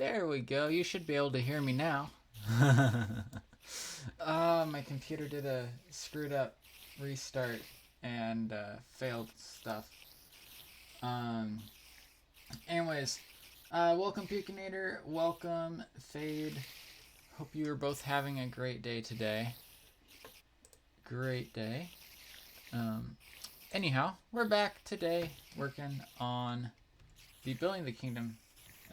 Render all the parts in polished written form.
There we go. You should be able to hear me now. My computer did a screwed up restart and failed stuff. Um, anyways, welcome Pukinator, welcome Fade. Hope you are both having a great day today. Great day. Anyhow, we're back today working on the Building the Kingdom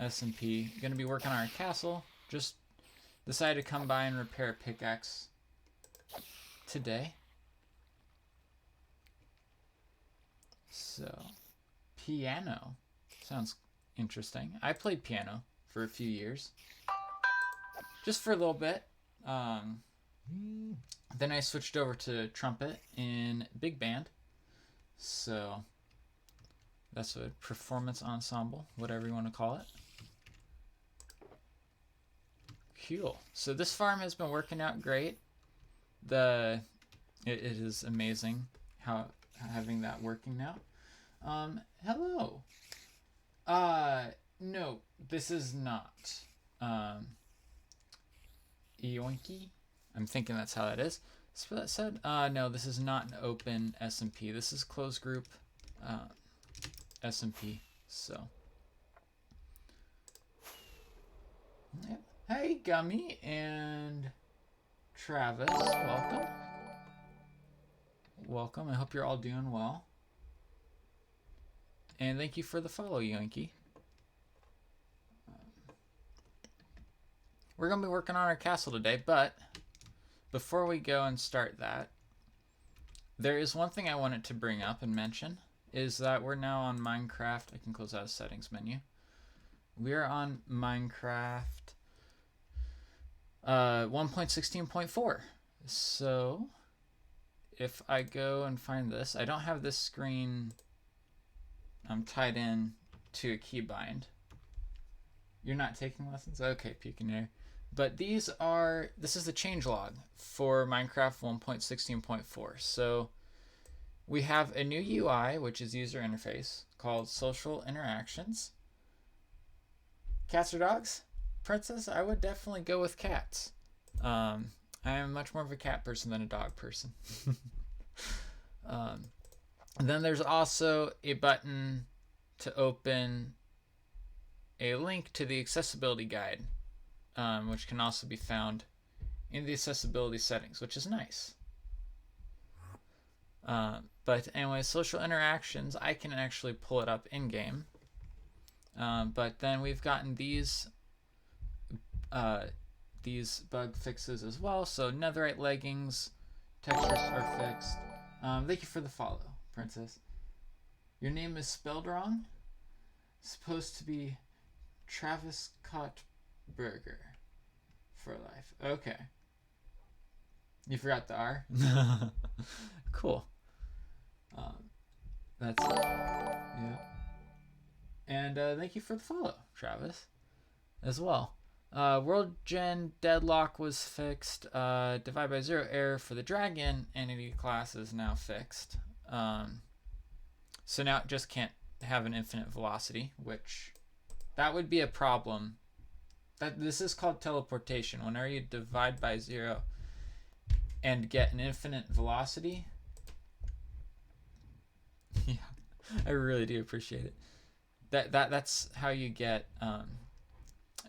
SMP. Going to be working on our castle. Just decided to come by and repair a pickaxe today. So, piano. Sounds interesting. I played piano for a few years. Just for a little bit. Then I switched over to trumpet in big band. So, that's a performance ensemble, whatever you want to call it. Cool. So this farm has been working out great. It is amazing how having that working now. Hello. No, this is not. Yoinky? I'm thinking that's how that is. So that said, no, this is not an open SMP. This is closed group SMP. So. Yep. Hey, Gummy and Travis, welcome. Welcome. I hope you're all doing well. And thank you for the follow, Yoinky. We're going to be working on our castle today, but before we go and start that, there is one thing I wanted to bring up and mention, is that we're now on Minecraft. I can close out a settings menu. We are on Minecraft 1.16.4. So if I go and find this, I don't have this screen tied in to a keybind. You're not taking lessons? Okay, Pukinator. But this is the changelog for Minecraft 1.16.4. So we have a new UI, which is user interface, called Social Interactions. Cats or dogs? Princess, I would definitely go with cats. I am much more of a cat person than a dog person. Then there's also a button to open a link to the accessibility guide, which can also be found in the accessibility settings, which is nice. But anyway, social interactions, I can actually pull it up in-game. But then we've gotten these bug fixes as well. So netherite leggings, textures are fixed. Thank you for the follow, Princess. Your name is spelled wrong. It's supposed to be Travis Burger for life. Okay. You forgot the R? Cool. That's it. Yeah. And thank you for the follow, Travis, as well. World Gen Deadlock was fixed. Divide by Zero error for the Dragon entity class is now fixed. So now it just can't have an infinite velocity, which that would be a problem. This is called teleportation. Whenever you divide by 0 and get an infinite velocity, yeah, I really do appreciate it. That's how you get.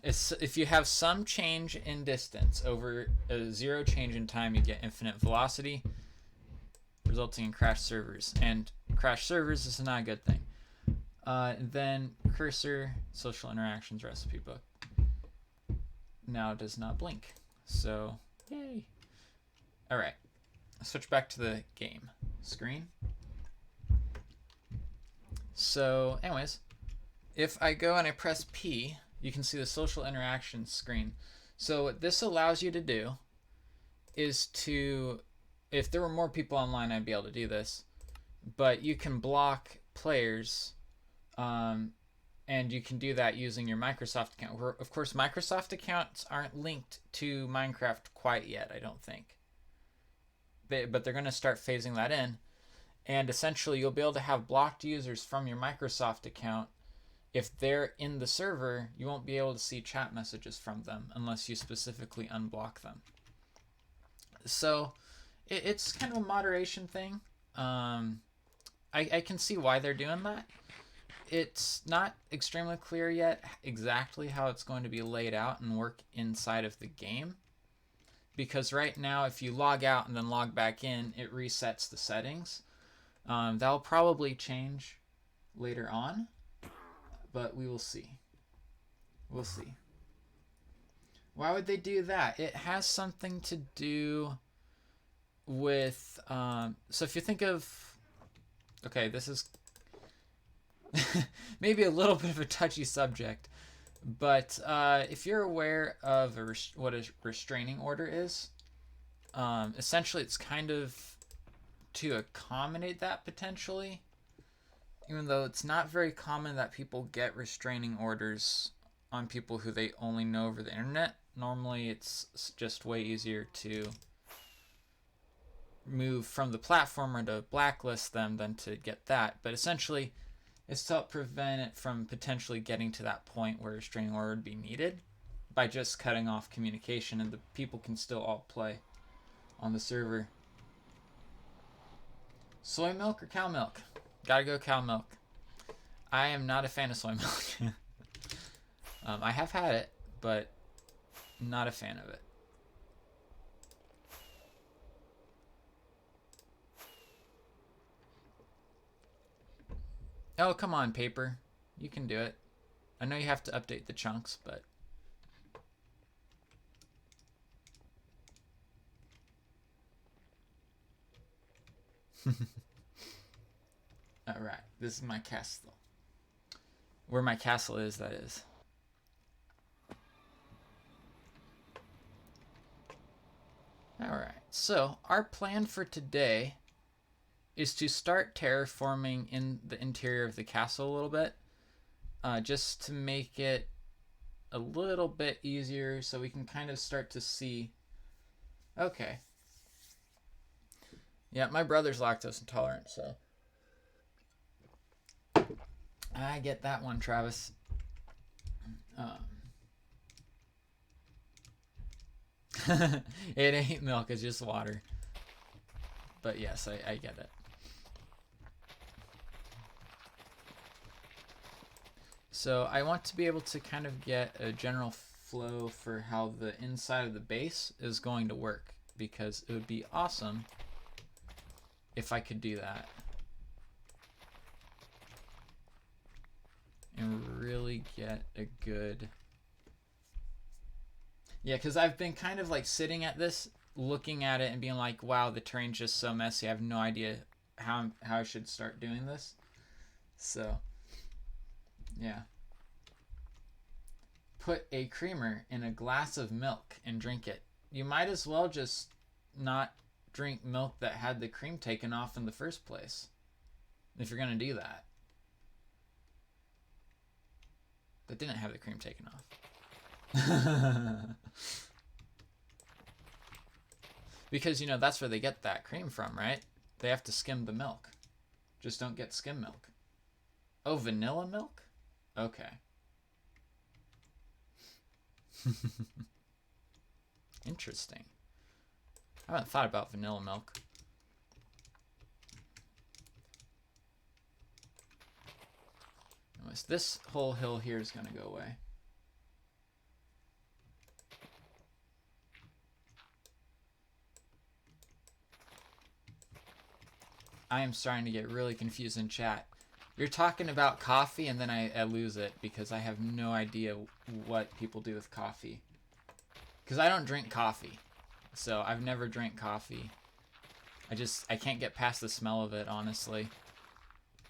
If you have some change in distance over a 0 change in time, you get infinite velocity, resulting in crashed servers. And crashed servers is not a good thing. Then cursor, social interactions recipe book now does not blink. So, yay. Alright, switch back to the game screen. So, anyways, if I go and I press P, you can see the social interactions screen. So what this allows you to do is to, if there were more people online, I'd be able to do this, but you can block players, and you can do that using your Microsoft account. Of course, Microsoft accounts aren't linked to Minecraft quite yet, I don't think. But they're going to start phasing that in. And essentially, you'll be able to have blocked users from your Microsoft account if they're in the server, you won't be able to see chat messages from them unless you specifically unblock them. So it's kind of a moderation thing. I can see why they're doing that. It's not extremely clear yet exactly how it's going to be laid out and work inside of the game. Because right now, if you log out and then log back in, it resets the settings. That'll probably change later on, but we will see. We'll see. Why would they do that? It has something to do with... so if you think of... Okay, this is maybe a little bit of a touchy subject, but if you're aware of what a restraining order is, essentially it's kind of to accommodate that potentially, even though it's not very common that people get restraining orders on people who they only know over the internet. Normally it's just way easier to move from the platform or to blacklist them than to get that. But essentially it's to help prevent it from potentially getting to that point where a restraining order would be needed by just cutting off communication, and the people can still all play on the server. Soy milk or cow milk? Gotta go cow milk. I am not a fan of soy milk. I have had it, but not a fan of it. Oh, come on, Paper. You can do it. I know you have to update the chunks, but... Alright, this is my castle. Where my castle is, that is. Alright, so our plan for today is to start terraforming in the interior of the castle a little bit, just to make it a little bit easier so we can kind of start to see. Okay. Yeah, my brother's lactose intolerant, so I get that one, Travis. It ain't milk, it's just water. But yes, I get it. So I want to be able to kind of get a general flow for how the inside of the base is going to work, because it would be awesome if I could do that and really get a good... Yeah, because I've been kind of like sitting at this, looking at it and being like, wow, the terrain's just so messy. I have no idea how I should start doing this. So, yeah. Put a creamer in a glass of milk and drink it. You might as well just not drink milk that had the cream taken off in the first place, if you're going to do that. That didn't have the cream taken off. Because, you know, that's where they get that cream from, right? They have to skim the milk. Just don't get skim milk. Oh, vanilla milk? Okay. Interesting. I haven't thought about vanilla milk. Anyways, this whole hill here is going to go away. I am starting to get really confused in chat. You're talking about coffee and then I lose it because I have no idea what people do with coffee. Because I don't drink coffee. So I've never drank coffee. I can't get past the smell of it, honestly.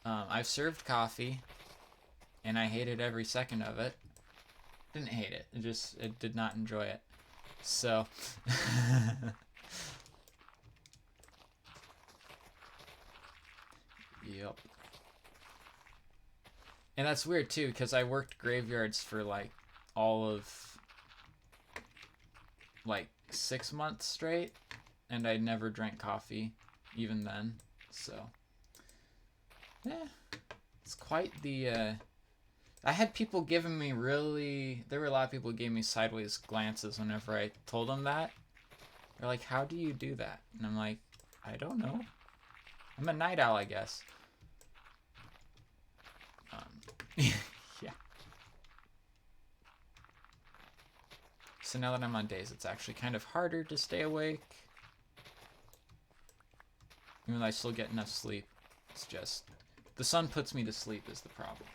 I've served coffee and I hated every second of it. Didn't hate it. It did not enjoy it. So... Yep. And that's weird too, because I worked graveyards for like all of like 6 months straight, and I never drank coffee even then. So yeah, it's quite the I had people giving me there were a lot of people who gave me sideways glances whenever I told them that. They're like, how do you do that? And I'm like, I don't know. I'm a night owl, I guess. Yeah. So now that I'm on days, it's actually kind of harder to stay awake. Even though I still get enough sleep. It's just, the sun puts me to sleep is the problem.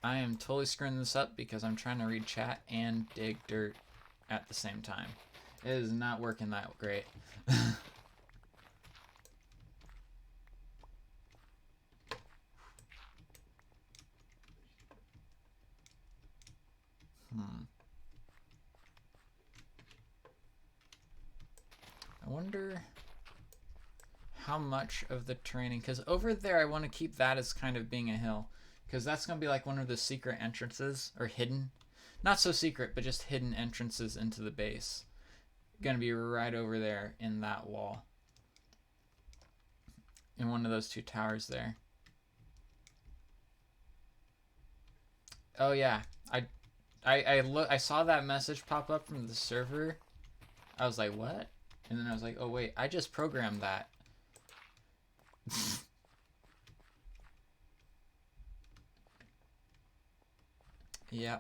I am totally screwing this up because I'm trying to read chat and dig dirt at the same time. It is not working that great. I wonder how much of the training, because over there I want to keep that as kind of being a hill, because that's going to be like one of the secret entrances, or hidden, not so secret, but just hidden entrances into the base. Going to be right over there in that wall, in one of those two towers there. Oh yeah, I saw that message pop up from the server. I was like, what? And then I was like, oh wait, I just programmed that. Yeah,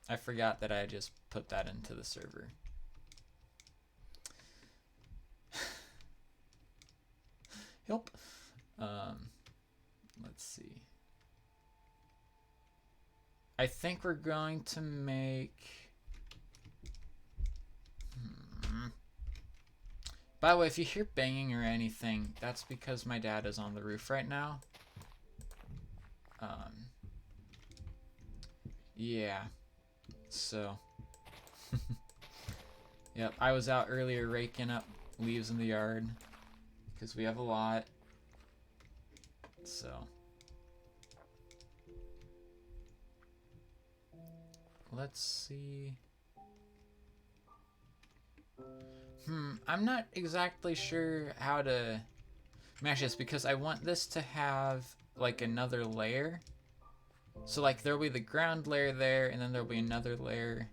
I forgot that I just put that into the server. Help. Let's see. I think we're going to make... By the way, if you hear banging or anything, that's because my dad is on the roof right now. Yeah. So. Yep, I was out earlier raking up leaves in the yard because we have a lot. So. Let's see. I'm not exactly sure how to mesh this because I want this to have like another layer. So like there'll be the ground layer there and then there'll be another layer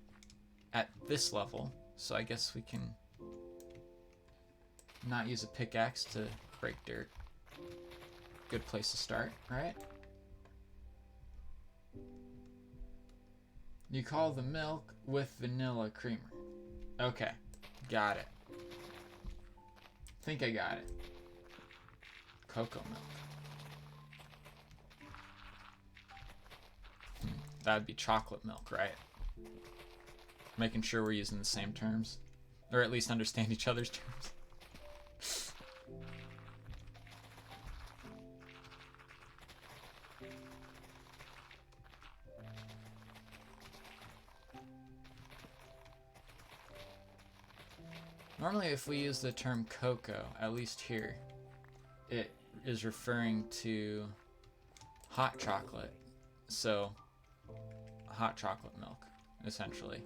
at this level. So I guess we can not use a pickaxe to break dirt. Good place to start, right? You call the milk with vanilla creamer. Okay, got it. Think I got it. Cocoa milk. That'd be chocolate milk, right? Making sure we're using the same terms. Or at least understand each other's terms. Normally if we use the term cocoa, at least here, it is referring to hot chocolate. So, hot chocolate milk, essentially.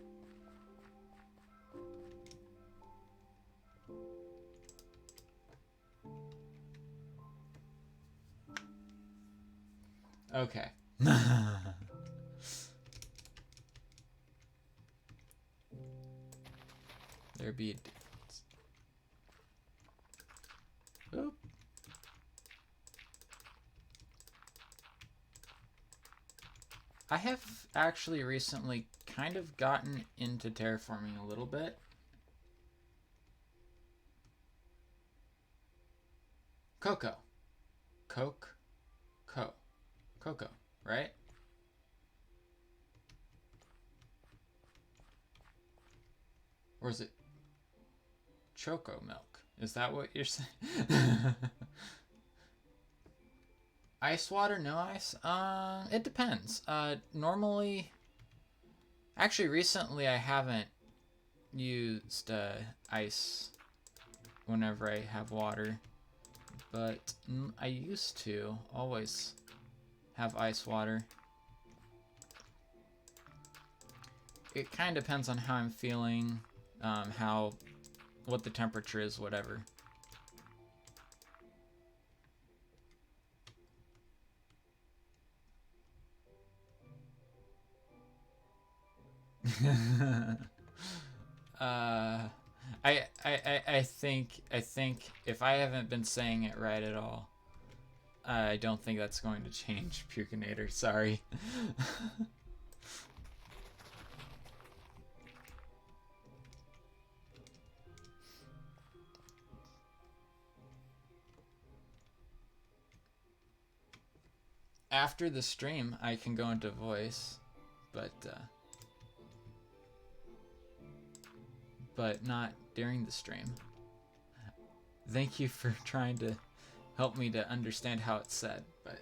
Okay. There be a difference. Oop. I have actually recently kind of gotten into terraforming a little bit. Cocoa. Cocoa, right? Or is it choco milk? Is that what you're saying? Ice water, no ice? It depends. Normally... Actually, recently I haven't used ice whenever I have water. But I used to always have ice water. It kind of depends on how I'm feeling, what the temperature is, whatever. I think if I haven't been saying it right at all, I don't think that's going to change, Pukinator. Sorry. After the stream, I can go into voice, but not during the stream. Thank you for trying to help me to understand how it's said, but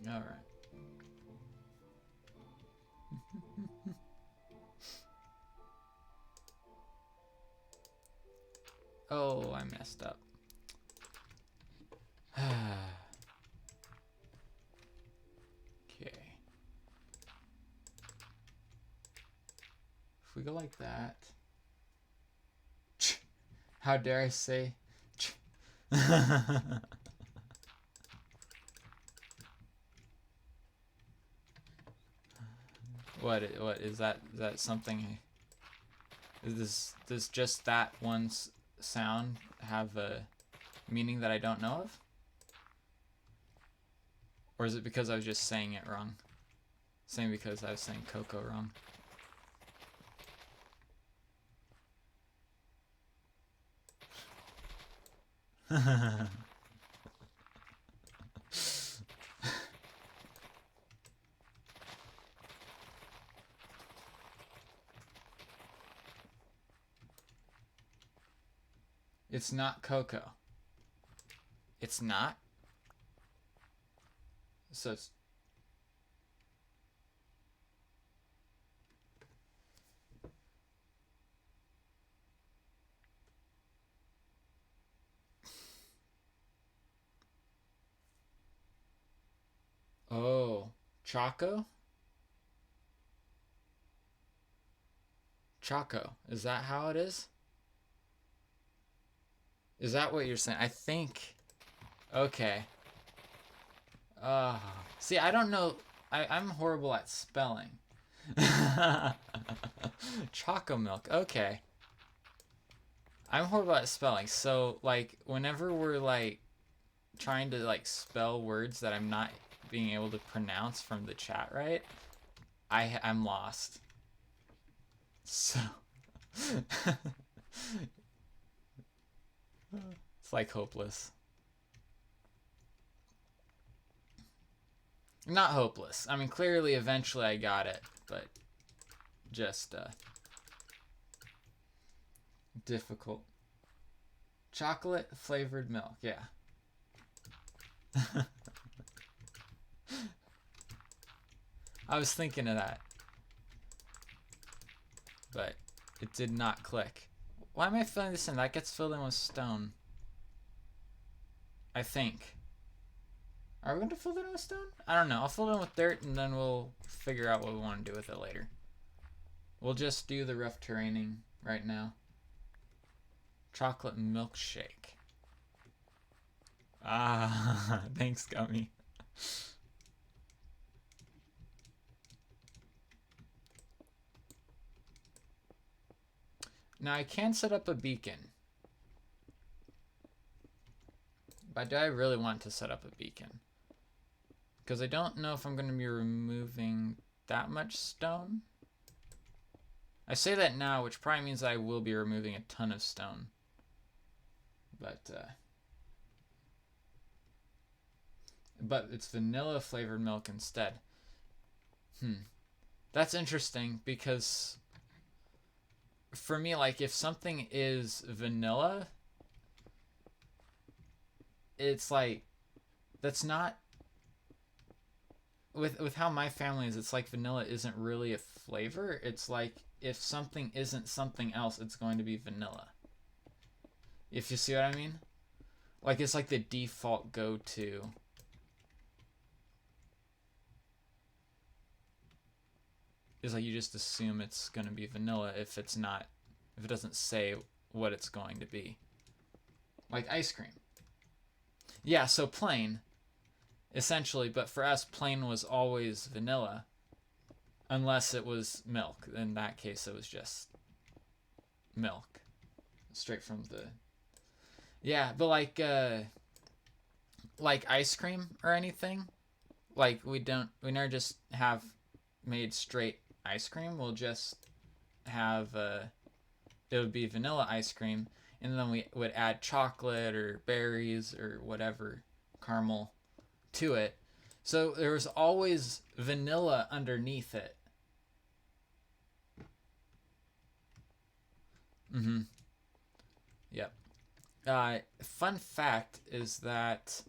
all right. Oh, I messed up. Okay. If we go like that. How dare I say? What is that? Is that something? Does just that one sound have a meaning that I don't know of? Or is it because I was just saying it wrong? Same because I was saying Coco wrong. It's not Coco. It's not? So it's... Oh, Choco? Choco. Is that how it is? Is that what you're saying? I think... Okay. See, I don't know. I'm horrible at spelling. Choco milk. Okay. I'm horrible at spelling. So, like, whenever we're, like, trying to, like, spell words that I'm not being able to pronounce from the chat right, I'm lost. So... It's, like, hopeless. Not hopeless. I mean, clearly, eventually I got it, but just, difficult. Chocolate flavored milk, yeah. I was thinking of that, but it did not click. Why am I filling this in? That gets filled in with stone. I think. Are we going to fill it in with stone? I don't know. I'll fill it in with dirt, and then we'll figure out what we want to do with it later. We'll just do the rough terraining right now. Chocolate milkshake. Ah, thanks, Gummy. Now I can set up a beacon. But do I really want to set up a beacon? Because I don't know if I'm going to be removing that much stone. I say that now, which probably means I will be removing a ton of stone. But it's vanilla flavored milk instead. That's interesting because for me, like, if something is vanilla, it's like, that's not, with how my family is, it's like vanilla isn't really a flavor. It's like if something isn't something else, it's going to be vanilla. If you see what I mean? Like, it's like the default go-to. Is like you just assume it's going to be vanilla if it's not, if it doesn't say what it's going to be. Like ice cream. Yeah, so plain, essentially, but for us, plain was always vanilla, unless it was milk. In that case, it was just milk, straight from the. Yeah, but like ice cream or anything, like we never just have made straight ice cream. We'll just have it would be vanilla ice cream, and then we would add chocolate or berries or whatever, caramel, to it. So there was always vanilla underneath it. Mm-hmm. Yep. Fun fact is that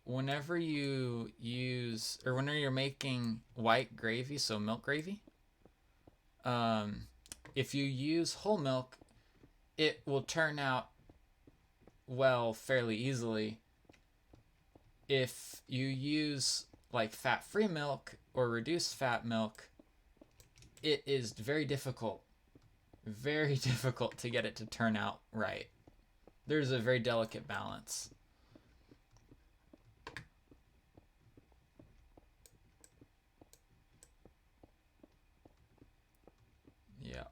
whenever you use, or whenever you're making white gravy, so milk gravy, um, if you use whole milk, it will turn out well fairly easily. If you use like fat-free milk or reduced fat milk, it is very difficult to get it to turn out right. There's a very delicate balance. Yeah.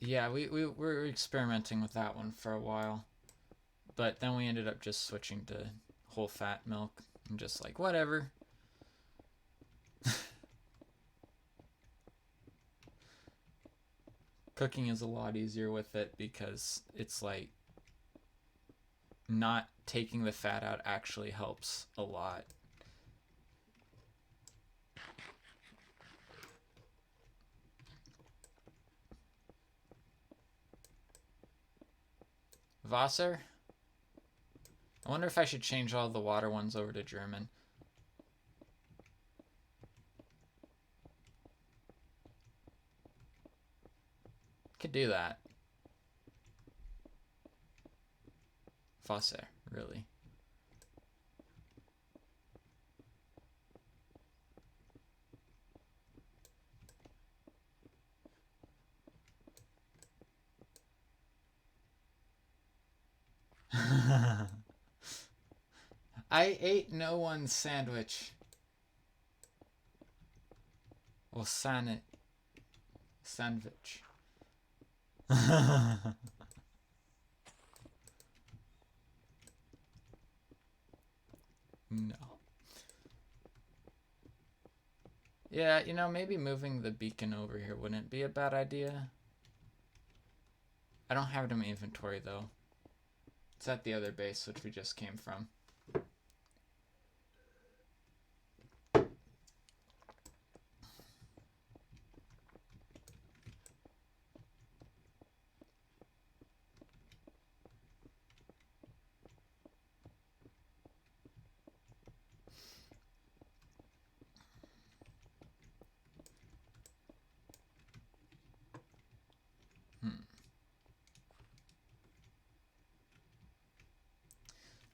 Yeah, we were experimenting with that one for a while. But then we ended up just switching to whole fat milk. I'm just like, whatever. Cooking is a lot easier with it because it's like not taking the fat out actually helps a lot. Wasser? I wonder if I should change all the water ones over to German. Could do that. Wasser, really. I ate no one's sandwich. Well, sandwich. No. Yeah, you know, maybe moving the beacon over here wouldn't be a bad idea. I don't have it in my inventory, though. It's at the other base, which we just came from.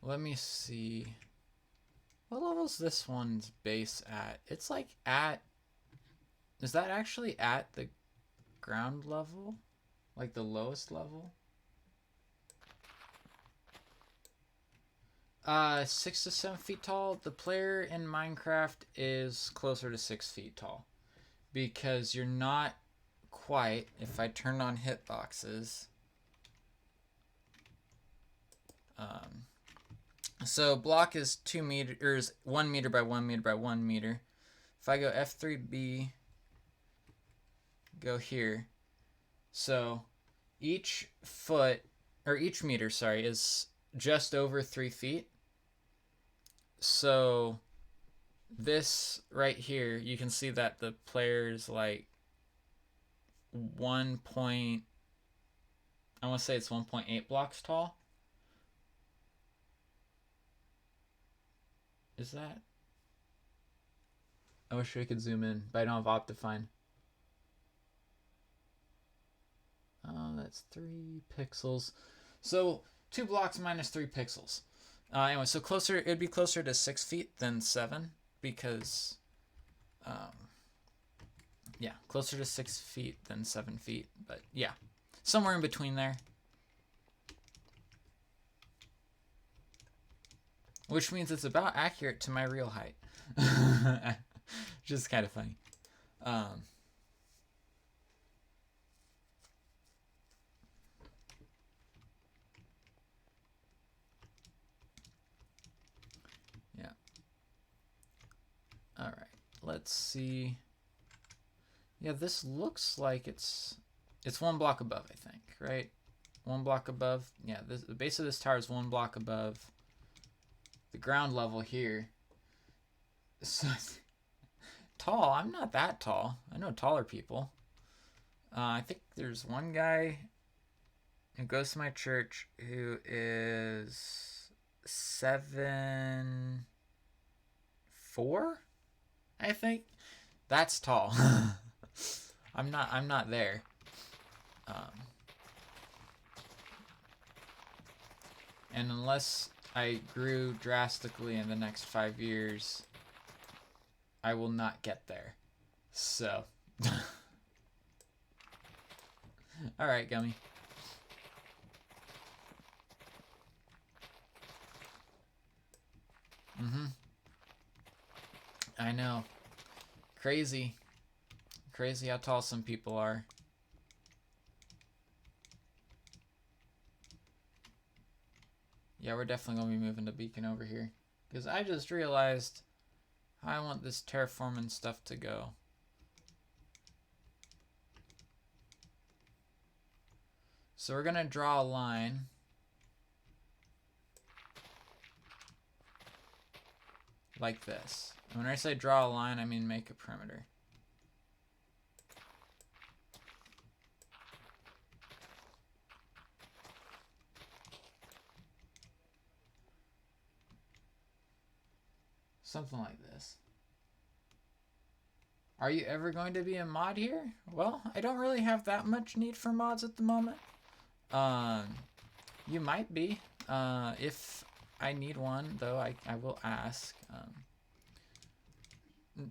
Let me see. What level's this one's base at? It's like at... Is that actually at the ground level? Like the lowest level? 6 to 7 feet tall. The player in Minecraft is closer to 6 feet tall. Because you're not quite... If I turn on hitboxes... So block is 2 meters, 1 meter by 1 meter by 1 meter. If I go F3B, go here. So each foot, or each meter, sorry, is just over 3 feet. So this right here, you can see that the player's like 1 point, I want to say it's 1.8 blocks tall. Is that? I wish I could zoom in, but I don't have Optifine. Oh, that's 3 pixels. So 2 blocks minus 3 pixels. Anyway, so closer, it'd be closer to 6 feet than 7 because Yeah, closer to 6 feet than 7 feet, but yeah, somewhere in between there. Which means it's about accurate to my real height. Which is kind of funny. Yeah. All right. Let's see. Yeah, this looks like it's 1 block above, I think, right? 1 block above. Yeah, the base of this tower is 1 block above the ground level here. So tall. I'm not that tall. I know taller people. I think there's one guy who goes to my church who is 7'4", I think. That's tall. I'm not there. And unless I grew drastically in the next 5 years, I will not get there. So. Alright, Gummy. I know. Crazy. Crazy how tall some people are. Yeah, we're definitely going to be moving to Beacon over here. Because I just realized how I want this terraforming stuff to go. So we're going to draw a line. Like this. And when I say draw a line, I mean make a perimeter. Something like this. Are you ever going to be a mod here? Well, I don't really have that much need for mods at the moment. You might be. If I need one, though, I will ask.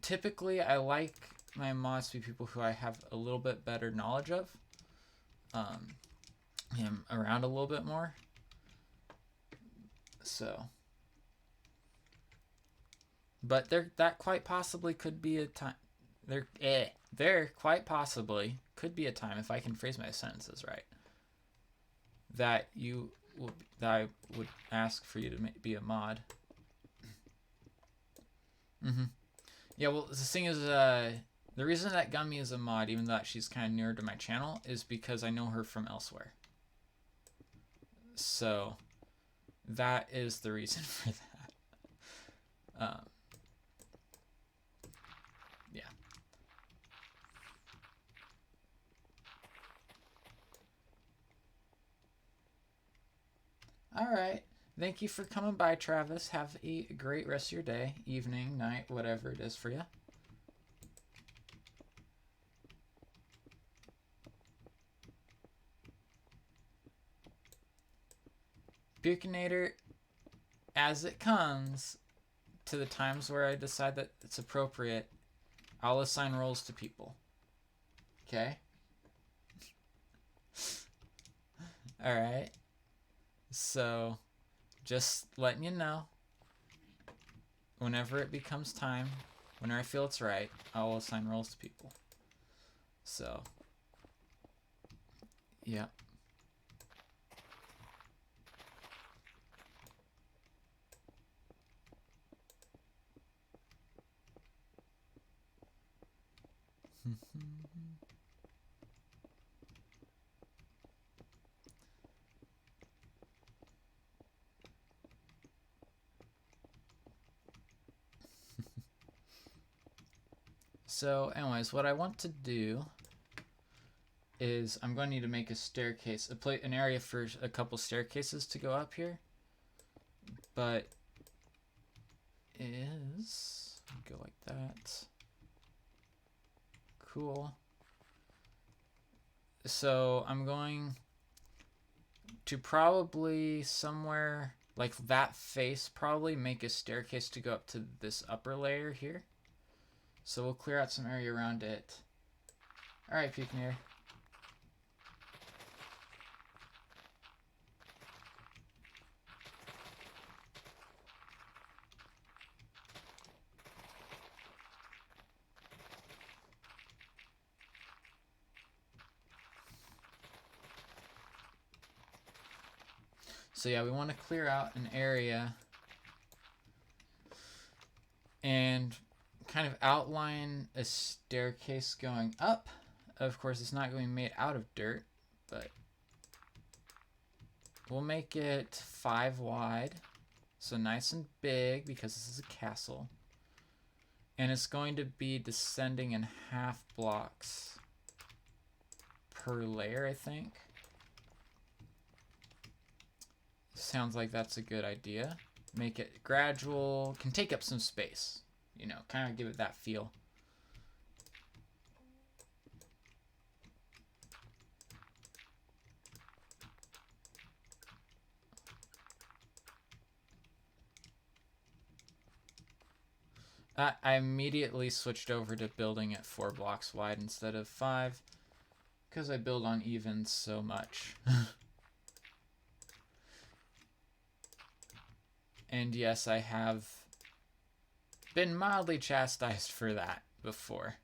Typically, I like my mods to be people who I have a little bit better knowledge of. Him around a little bit more. So. But that quite possibly could be a time. There quite possibly could be a time, if I can phrase my sentences right, that I would ask for you to be a mod. Yeah, well, the thing is, the reason that Gummy is a mod, even though she's kind of newer to my channel, is because I know her from elsewhere. So that is the reason for that. Yeah. All right. Thank you for coming by, Travis. Have a great rest of your day, evening, night, whatever it is for you. Buchanator, as it comes to the times where I decide that it's appropriate, I'll assign roles to people. Okay? Alright. So, just letting you know, whenever it becomes time, whenever I feel it's right, I'll assign roles to people. So, yeah. So, anyways, what I want to do is I'm going to need to make a staircase, an area for a couple staircases to go up here. But go like that. Cool. So I'm going to probably somewhere like that face, probably make a staircase to go up to this upper layer here. So we'll clear out some area around it. Alright, Picanier. So yeah, we want to clear out an area and kind of outline a staircase going up. Of course, it's not going to be made out of dirt, but we'll make it 5 wide. So nice and big because this is a castle. And it's going to be descending in half blocks per layer, I think. Sounds like that's a good idea. Make it gradual, can take up some space, you know, kind of give it that feel. I immediately switched over to building at 4 blocks wide instead of 5 because I build on even so much. And yes, I have been mildly chastised for that before.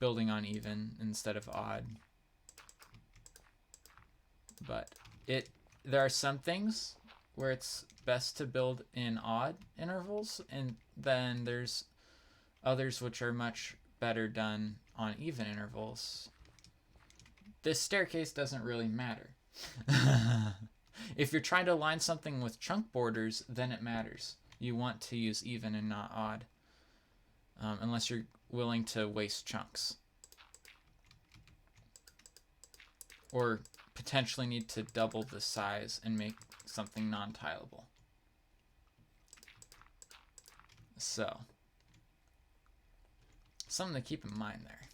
Building on even instead of odd. But there are some things where it's best to build in odd intervals, and then there's others which are much better done on even intervals. This staircase doesn't really matter. If you're trying to align something with chunk borders, then it matters. You want to use even and not odd, unless you're willing to waste chunks. Or potentially need to double the size and make something non-tileable. So, something to keep in mind there.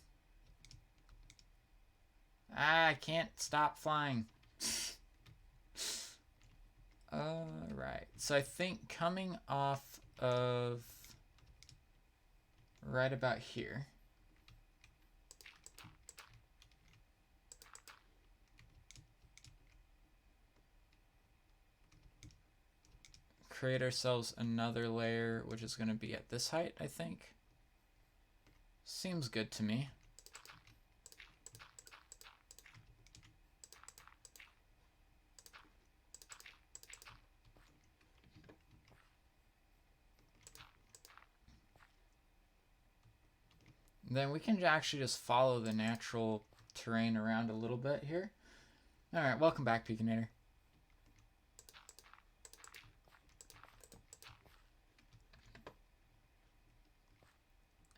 I can't stop flying. Alright, so I think coming off of right about here, create ourselves another layer, which is going to be at this height, I think. Seems good to me. Then we can actually just follow the natural terrain around a little bit here. Alright, welcome back, Picanator.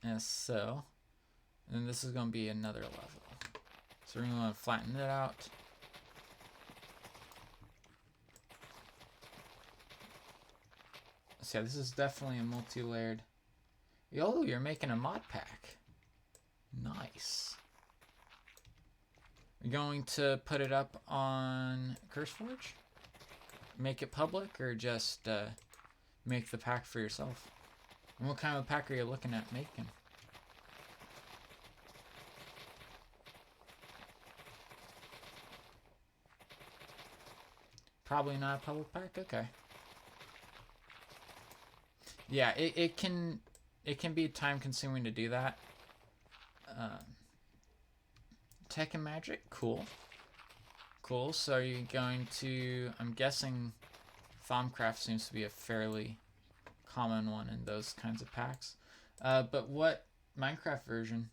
And so, and this is going to be another level. So we're going to flatten it out. So yeah, this is definitely a multi-layered. Oh, you're making a mod pack. Nice. You're going to put it up on CurseForge? Make it public, or just make the pack for yourself? And what kind of pack are you looking at making? Probably not a public pack? Okay. Yeah, it can be time consuming to do that. Tech and magic, cool. Cool, so are you going to, I'm guessing Thaumcraft seems to be a fairly common one in those kinds of packs. But what Minecraft version?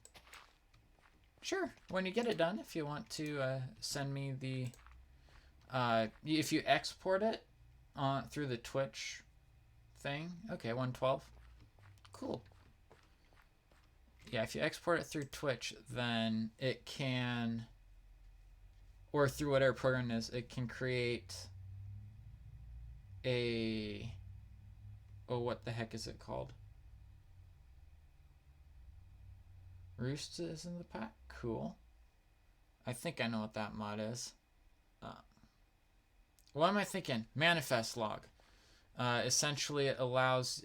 Sure, when you get it done, if you want to send me the, if you export it through the Twitch thing, okay, 112, cool. Yeah, if you export it through Twitch, then it can, or through whatever program it is, it can create a, oh, what the heck is it called? Roost is in the pack? Cool. I think I know what that mod is. What am I thinking? Manifest log. Essentially, it allows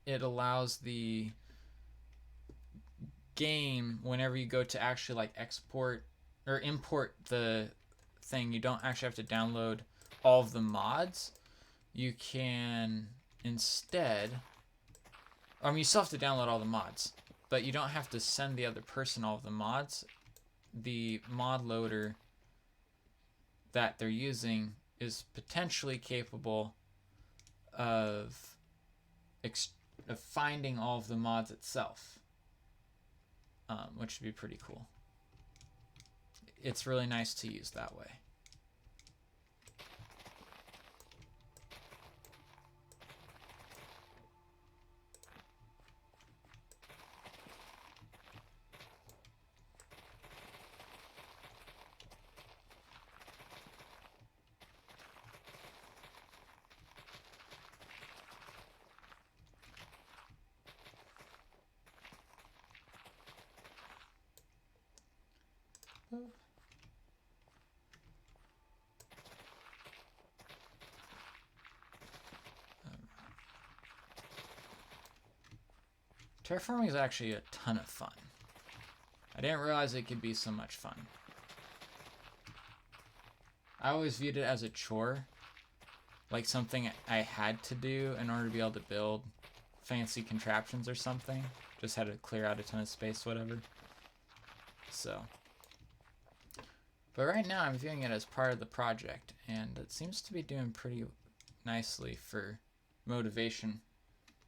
it allows the game, whenever you go to actually like export or import the thing, you don't actually have to download all of the mods. You can instead, you still have to download all the mods, but you don't have to send the other person all of the mods. The mod loader that they're using is potentially capable of finding all of the mods itself, which would be pretty cool. It's really nice to use that way. Terraforming is actually a ton of fun. I didn't realize it could be so much fun. I always viewed it as a chore, like something I had to do in order to be able to build fancy contraptions or something. Just had to clear out a ton of space, whatever. So, but right now I'm viewing it as part of the project, and it seems to be doing pretty nicely for motivation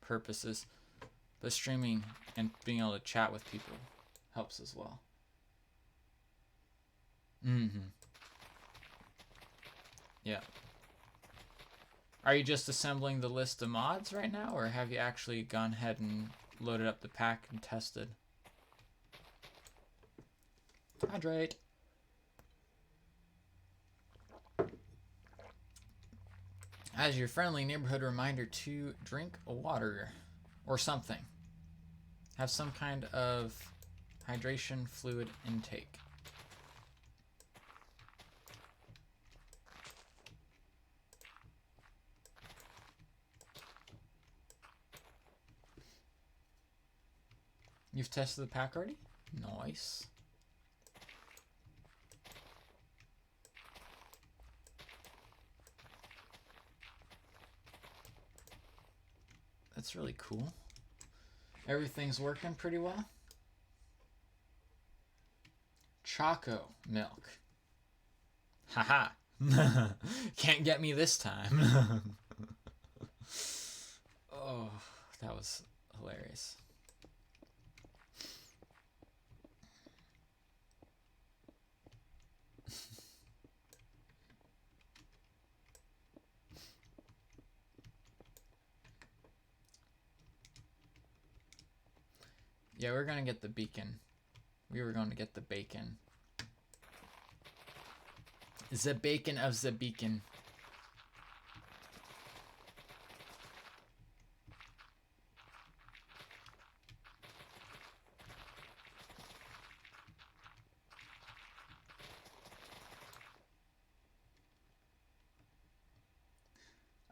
purposes. But streaming and being able to chat with people helps as well. Yeah. Are you just assembling the list of mods right now, or have you actually gone ahead and loaded up the pack and tested? Hydrate. As your friendly neighborhood reminder to drink water or something. Have some kind of hydration fluid intake. You've tested the pack already? Nice. That's really cool. Everything's working pretty well. Choco milk. Haha. Can't get me this time. Oh, that was hilarious. Yeah, we're gonna get the beacon. We were going to get the bacon. The bacon of the beacon.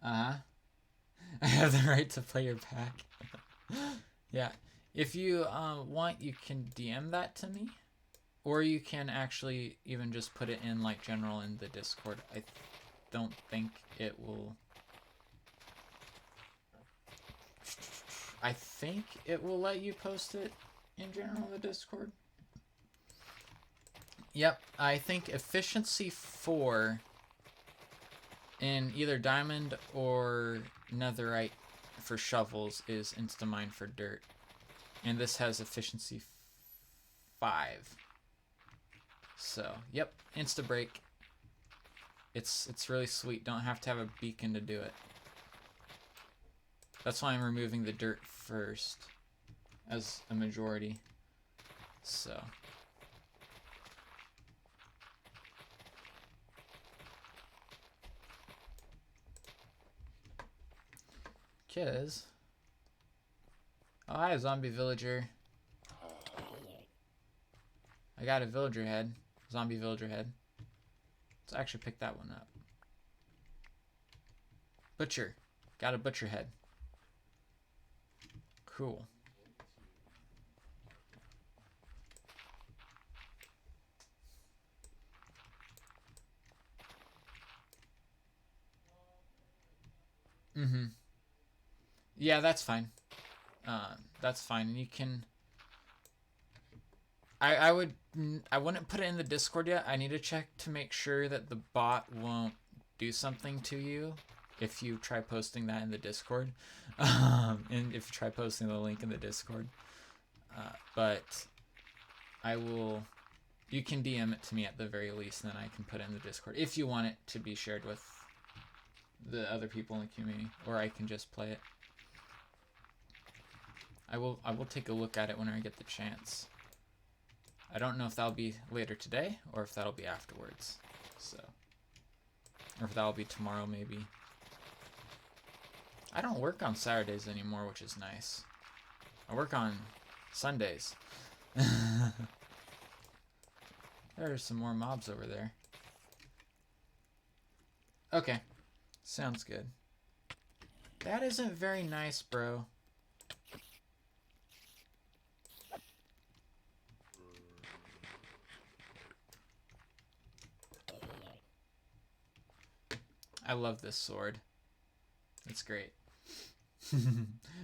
I have the right to play your pack. Yeah. If you want, you can DM that to me. Or you can actually even just put it in like general in the Discord. I don't think it will... I think it will let you post it in general in the Discord. Yep, I think efficiency 4 in either diamond or netherite for shovels is instamine for dirt. And this has efficiency 5. So, yep, insta break. It's really sweet. Don't have to have a beacon to do it. That's why I'm removing the dirt first as a majority. So, kids. Oh, hi, zombie villager. I got a villager head. Zombie villager head. Let's actually pick that one up. Butcher. Got a butcher head. Cool. Mm-hmm. Yeah, that's fine. That's fine. And you can... I wouldn't put it in the Discord yet. I need to check to make sure that the bot won't do something to you if you try posting that in the Discord. And if you try posting the link in the Discord. But I will... You can DM it to me at the very least, and then I can put it in the Discord if you want it to be shared with the other people in the community, or I can just play it. I will take a look at it when I get the chance. I don't know if that'll be later today or if that'll be afterwards. So, or if that'll be tomorrow maybe. I don't work on Saturdays anymore, which is nice. I work on Sundays. There are some more mobs over there. Okay. Sounds good. That isn't very nice, bro. I love this sword. It's great.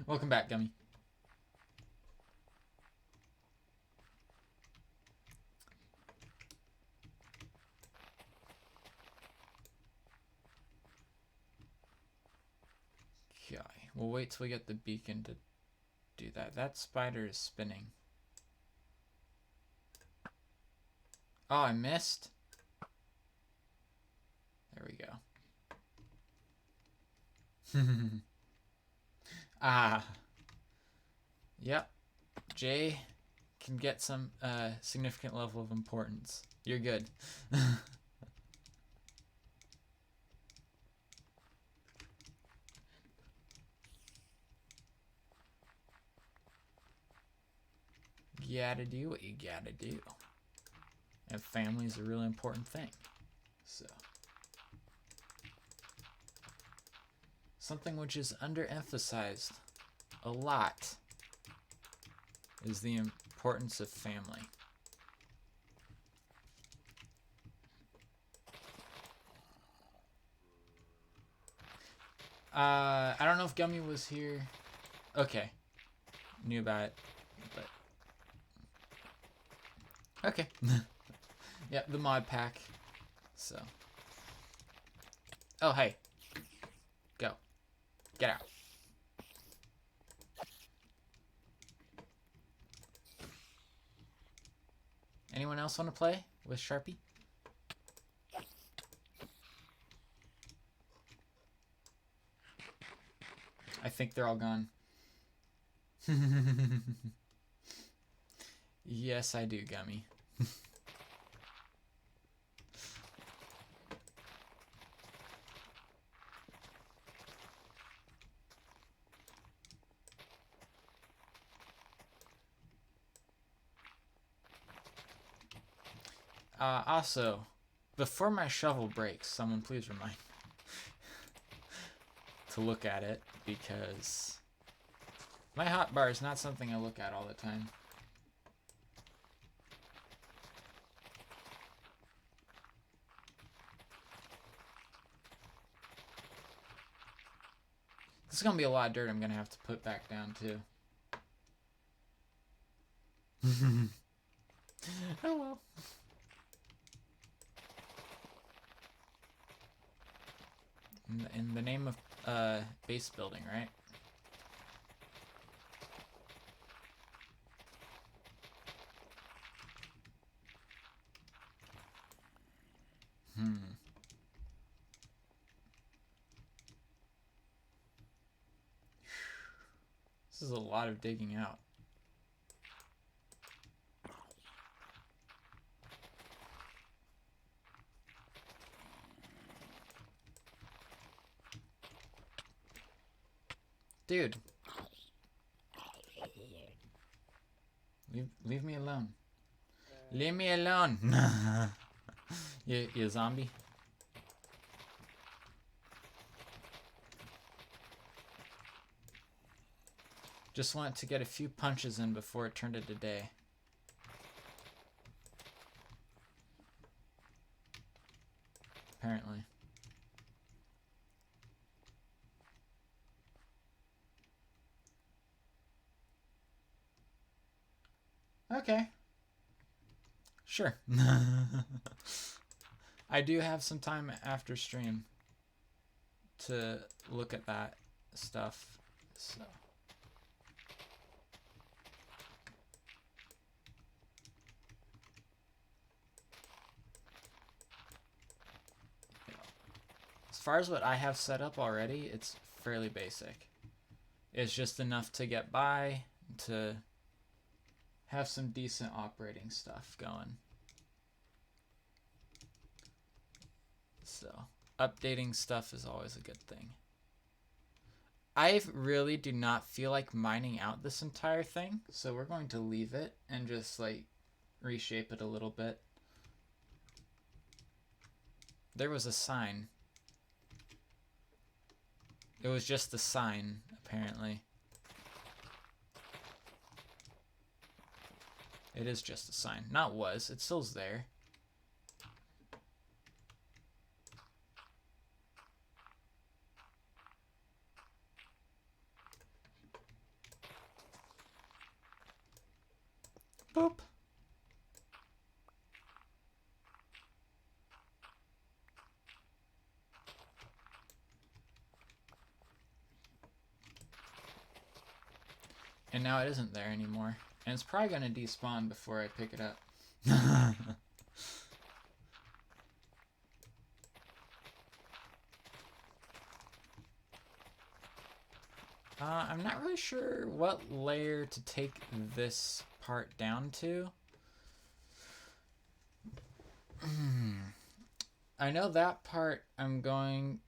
Welcome back, Gummy. Okay, we'll wait till we get the beacon to do that. That spider is spinning. Oh, I missed. There we go. Ah. Yep. Jay can get some significant level of importance. You're good. You gotta do what you gotta do. And family is a really important thing. So. Something which is underemphasized a lot is the importance of family. I don't know if Gummy was here. Okay. Knew about it, but... Okay. Yep, the mod pack. So. Oh, hey. Go. Get out. Anyone else want to play with Sharpie? I think they're all gone. Yes, I do, Gummy. Also, before my shovel breaks, someone please remind me to look at it, because my hotbar is not something I look at all the time. This is going to be a lot of dirt I'm going to have to put back down, too. Oh well. In the name of base building, right? This is a lot of digging out. Dude. Leave me alone. Leave me alone. You zombie? Just wanted to get a few punches in before it turned into day. Apparently. Okay. Sure. I do have some time after stream to look at that stuff. So. As far as what I have set up already, it's fairly basic. It's just enough to get by, to have some decent operating stuff going. So, updating stuff is always a good thing. I really do not feel like mining out this entire thing, so we're going to leave it and just like reshape it a little bit. There was a sign. It was just a sign, apparently. It is just a sign. Not was. It still's there. Boop. And now it isn't there anymore. And it's probably going to despawn before I pick it up. I'm not really sure what layer to take this part down to. I know that part I'm going...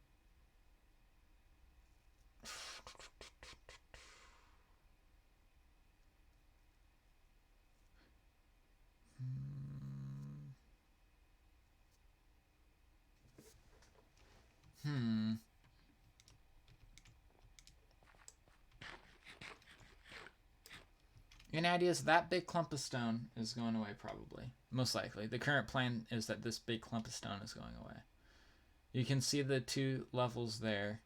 An idea is that big clump of stone is going away probably. Most likely. The current plan is that this big clump of stone is going away. You can see the two levels there.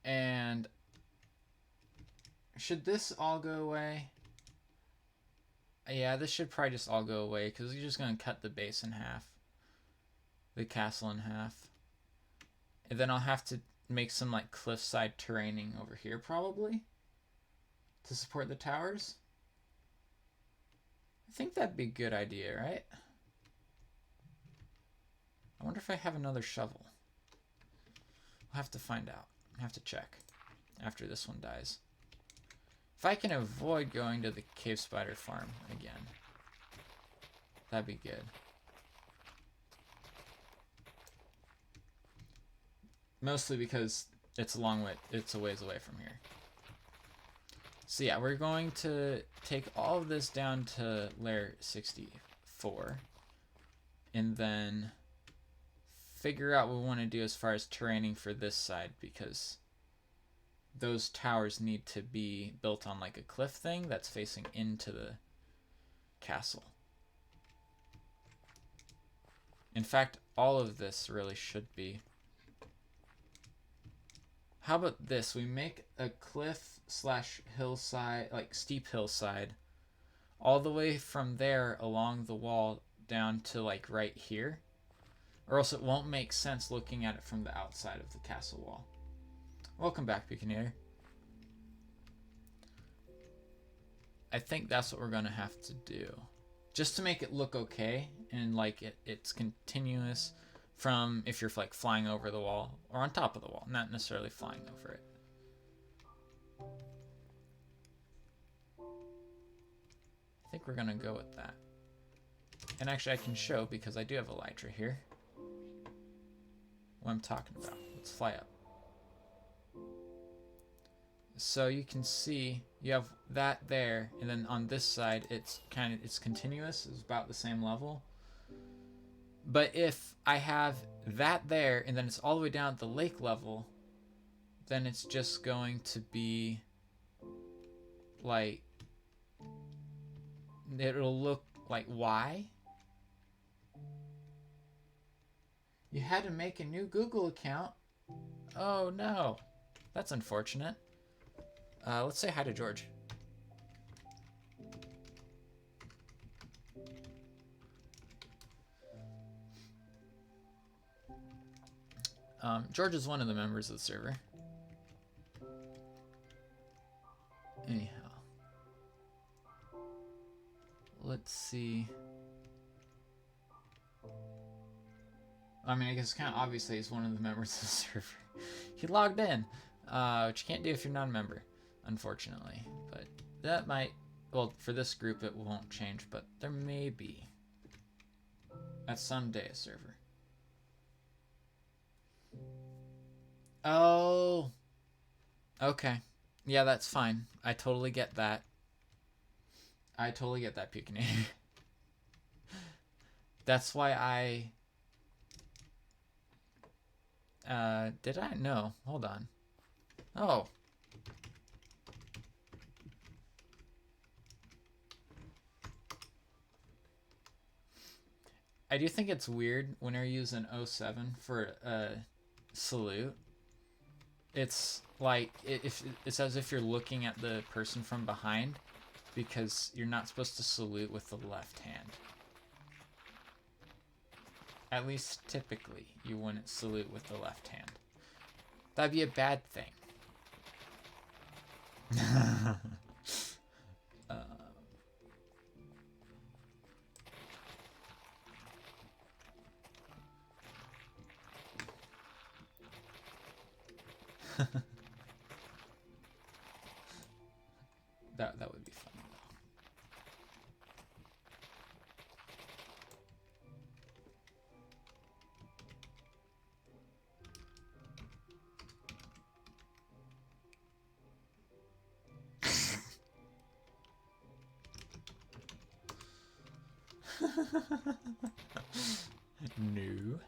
And should this all go away? Yeah, this should probably just all go away because you're just going to cut the base in half. The castle in half. And then I'll have to make some like cliffside terraining over here probably to support the towers. I think that'd be a good idea, right? I wonder if I have another shovel. I'll have to find out. I'll have to check after this one dies. If I can avoid going to the cave spider farm again, that'd be good. Mostly because it's a long way, it's a ways away from here. So yeah, we're going to take all of this down to layer 64 and then figure out what we want to do as far as terraining for this side, because those towers need to be built on like a cliff thing that's facing into the castle. In fact, all of this really should be. How about this? We make a cliff slash hillside, like steep hillside, all the way from there along the wall down to like right here. Or else it won't make sense looking at it from the outside of the castle wall. Welcome back, Buccaneer. I think that's what we're going to have to do. Just to make it look okay and like it's continuous from if you're like flying over the wall or on top of the wall, not necessarily flying over it. I think we're going to go with that. And actually I can show because I do have elytra here. What I'm talking about. Let's fly up. So you can see you have that there, and then on this side it's continuous, it's about the same level. But if I have that there and then it's all the way down at the lake level, then it's just going to be like, it'll look like Y. You had to make a new Google account. Oh no, that's unfortunate. Let's say hi to George. George is one of the members of the server. Anyhow, let's see. I mean, I guess it's kind of obvious that he's one of the members of the server. He logged in, which you can't do if you're not a member, unfortunately. But that might, well, for this group it won't change, but there may be at some day a server. Oh, okay. Yeah, that's fine. I totally get that. I totally get that, Pukinator. That's why I... did I? No. Hold on. Oh. I do think it's weird when you're using 07 for a salute. It's like, it's as if you're looking at the person from behind, because you're not supposed to salute with the left hand. At least typically, you wouldn't salute with the left hand. That'd be a bad thing. That would be funny though. No.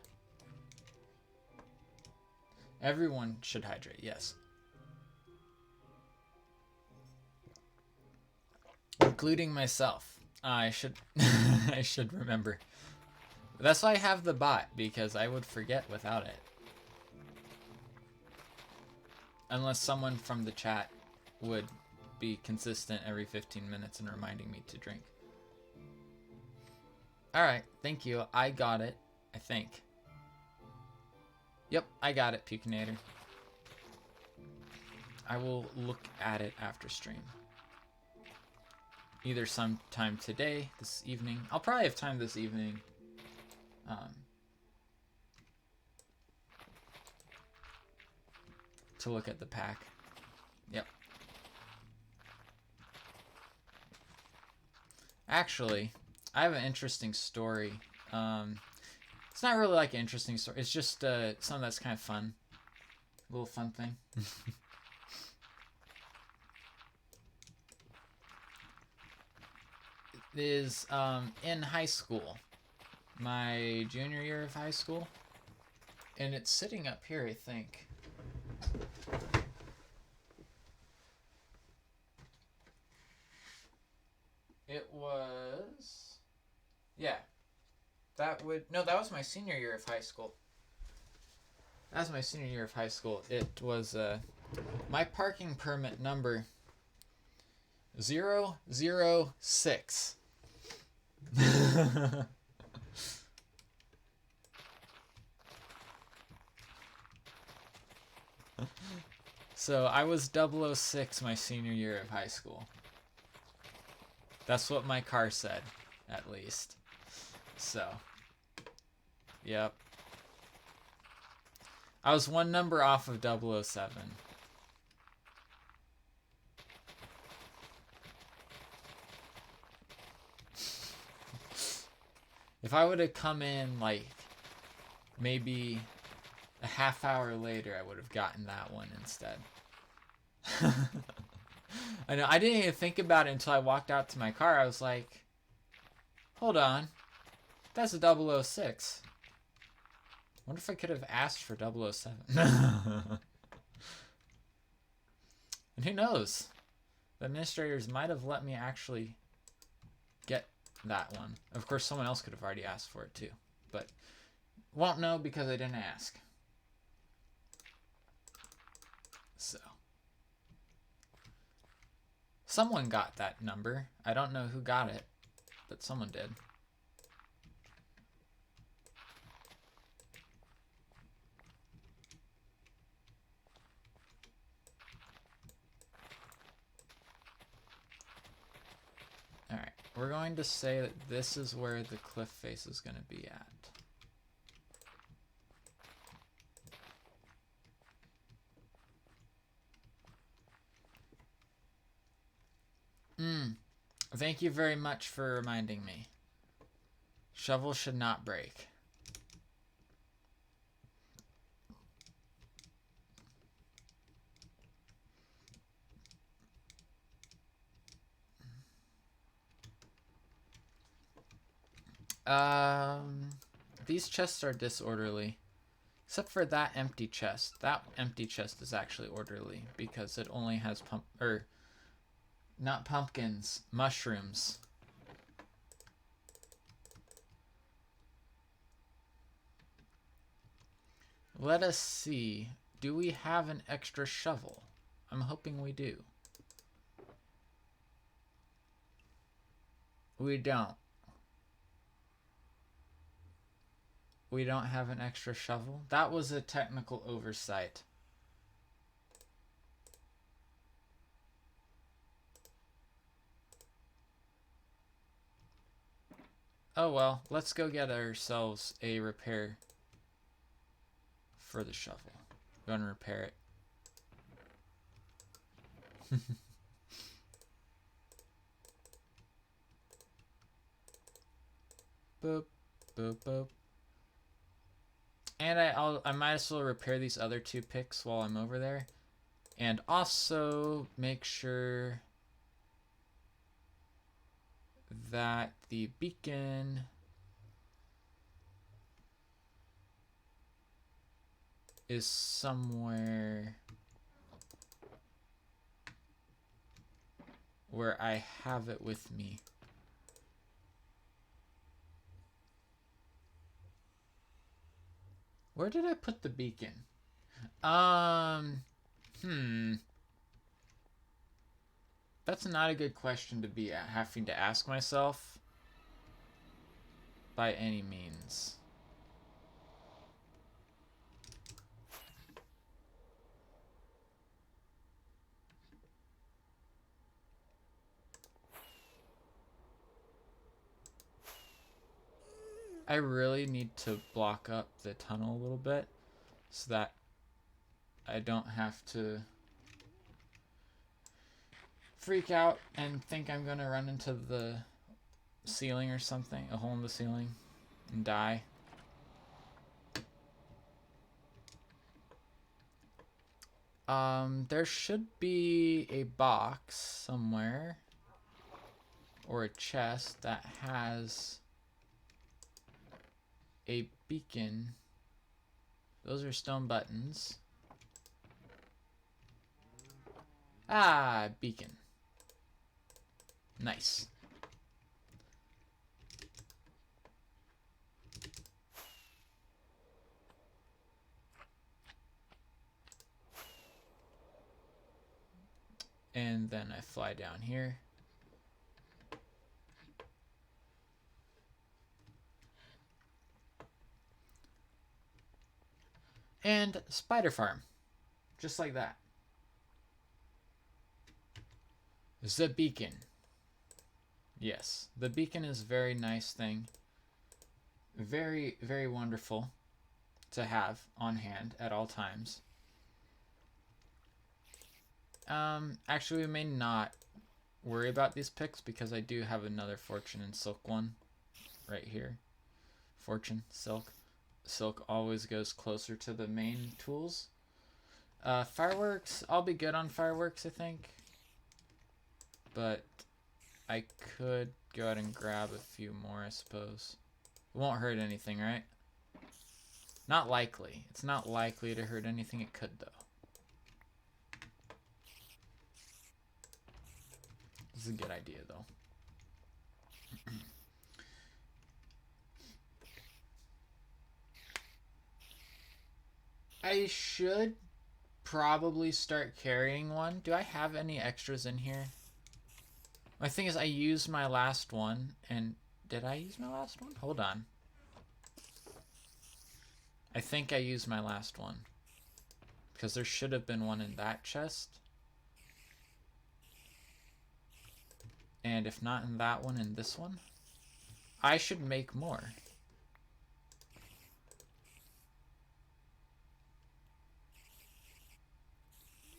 Everyone should hydrate, yes. Including myself. I should I should remember. That's why I have the bot, because I would forget without it. Unless someone from the chat would be consistent every 15 minutes and reminding me to drink. Alright, thank you. I got it, I think. Yep, I got it, Pukinator. I will look at it after stream. Either sometime today, this evening. I'll probably have time this evening. To look at the pack. Yep. Actually, I have an interesting story. It's not really like an interesting story. It's just something that's kind of fun. A little fun thing. It is in high school. My junior year of high school. And it's sitting up here, I think. It was... Yeah. That was my senior year of high school. That was my senior year of high school. It was my parking permit number 006. So I was 006 my senior year of high school. That's what my car said, at least. So, yep. I was one number off of 007. If I would have come in, like, maybe a half hour later, I would have gotten that one instead. I know, I didn't even think about it until I walked out to my car. I was like, hold on, that's a 006. Wonder if I could have asked for 007. And who knows? The administrators might have let me actually get that one. Of course, someone else could have already asked for it too. But won't know because I didn't ask. So. Someone got that number. I don't know who got it, but someone did. Alright, we're going to say that this is where the cliff face is going to be at. Thank you very much for reminding me. Shovel should not break. These chests are disorderly. Except for that empty chest. That empty chest is actually orderly because it only has not pumpkins, mushrooms. Let us see. Do we have an extra shovel? I'm hoping we do. We don't. We don't have an extra shovel? That was a technical oversight. Oh well, let's go get ourselves a repair for the shovel. Go and repair it. Boop, boop, boop. And I might as well repair these other 2 picks while I'm over there. And also make sure that the beacon is somewhere where I have it with me. Where did I put the beacon? That's not a good question to be having to ask myself by any means. I really need to block up the tunnel a little bit so that I don't have to freak out and think I'm gonna run into the ceiling or something, a hole in the ceiling, and die. There should be a box somewhere or a chest that has a beacon. Those are stone buttons. Ah, beacon. Nice. And then I fly down here. And spider farm. Just like that. The beacon. Yes, the beacon is a very nice thing. Very, very wonderful to have on hand at all times. Actually, we may not worry about these picks because I do have another fortune and silk one right here. Fortune, silk. Silk always goes closer to the main tools. Fireworks, I'll be good on fireworks, I think. But I could go ahead and grab a few more, I suppose. It won't hurt anything, right? Not likely. It's not likely to hurt anything. It could, though. This is a good idea, though. I should probably start carrying one. Do I have any extras in here? My thing is, I used my last one, and did I use my last one? Hold on. I think I used my last one, because there should have been one in that chest. And if not in that one, in this one. I should make more.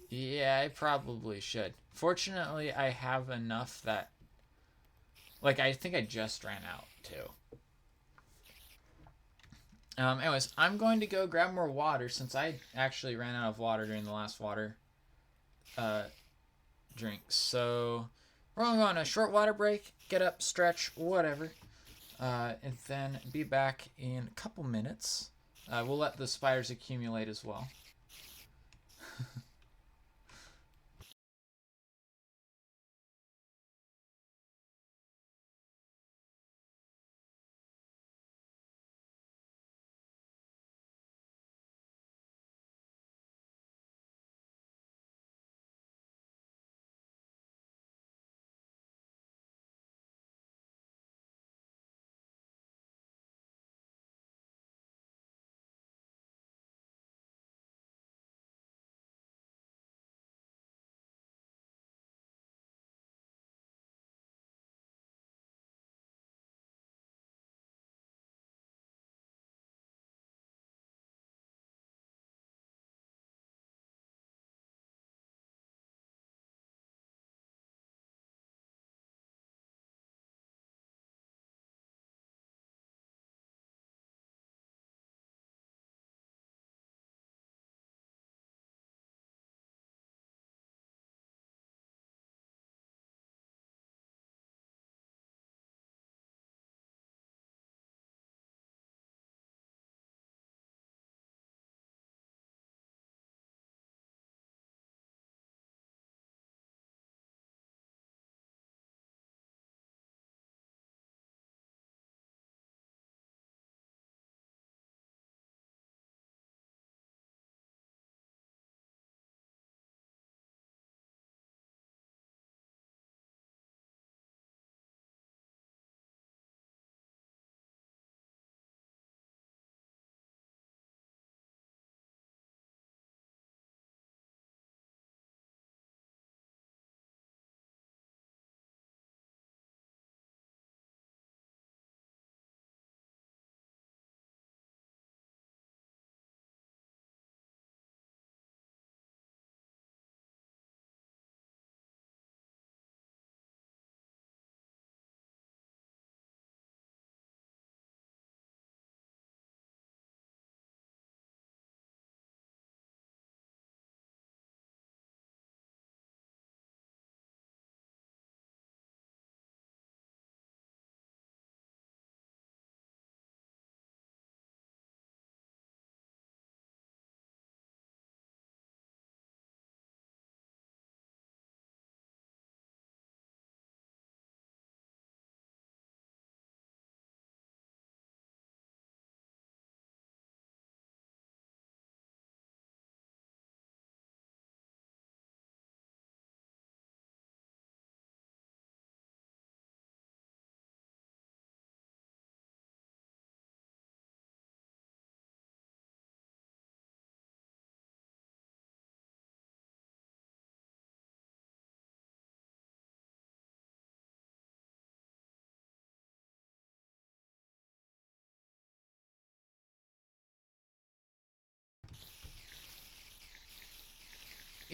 Yeah, I probably should. Fortunately, I have enough that... Like, I think I just ran out, too. Anyways, I'm going to go grab more water, since I actually ran out of water during the last water drink. So, we're going to go on a short water break, get up, stretch, whatever. And then be back in a couple minutes. We'll let the spiders accumulate as well.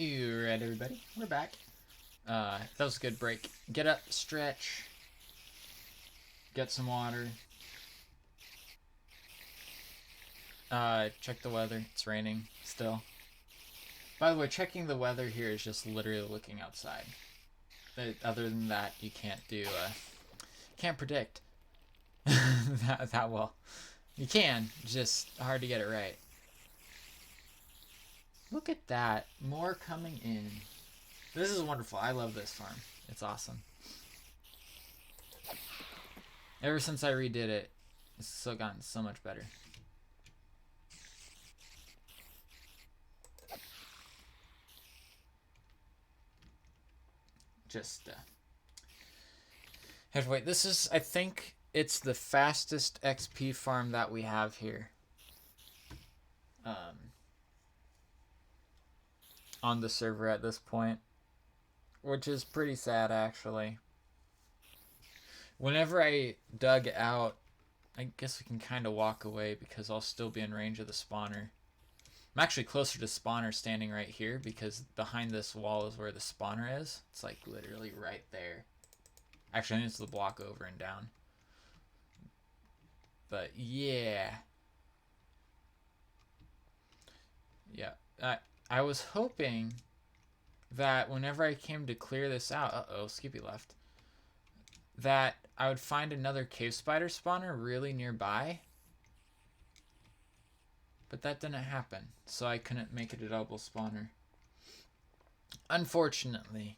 You right, everybody? We're back. That was a good break. Get up, stretch, get some water. Check the weather. It's raining still. By the way, checking the weather here is just literally looking outside. Other than that, you can't do, can't predict that well. You can, just hard to get it right. Look at that. More coming in. This is wonderful. I love this farm. It's awesome. Ever since I redid it, it's still gotten so much better. Just have to wait. This is, I think, it's the fastest XP farm that we have here. On the server at this point, which is pretty sad actually. Whenever I dug out, I guess we can kind of walk away because I'll still be in range of the spawner. I'm actually closer to spawner standing right here because behind this wall is where the spawner is. It's like literally right there. Actually, I think it's the block over and down. But yeah. Yeah. I was hoping that whenever I came to clear this out, uh-oh, Skippy left, that I would find another cave spider spawner really nearby. But that didn't happen, so I couldn't make it a double spawner. Unfortunately.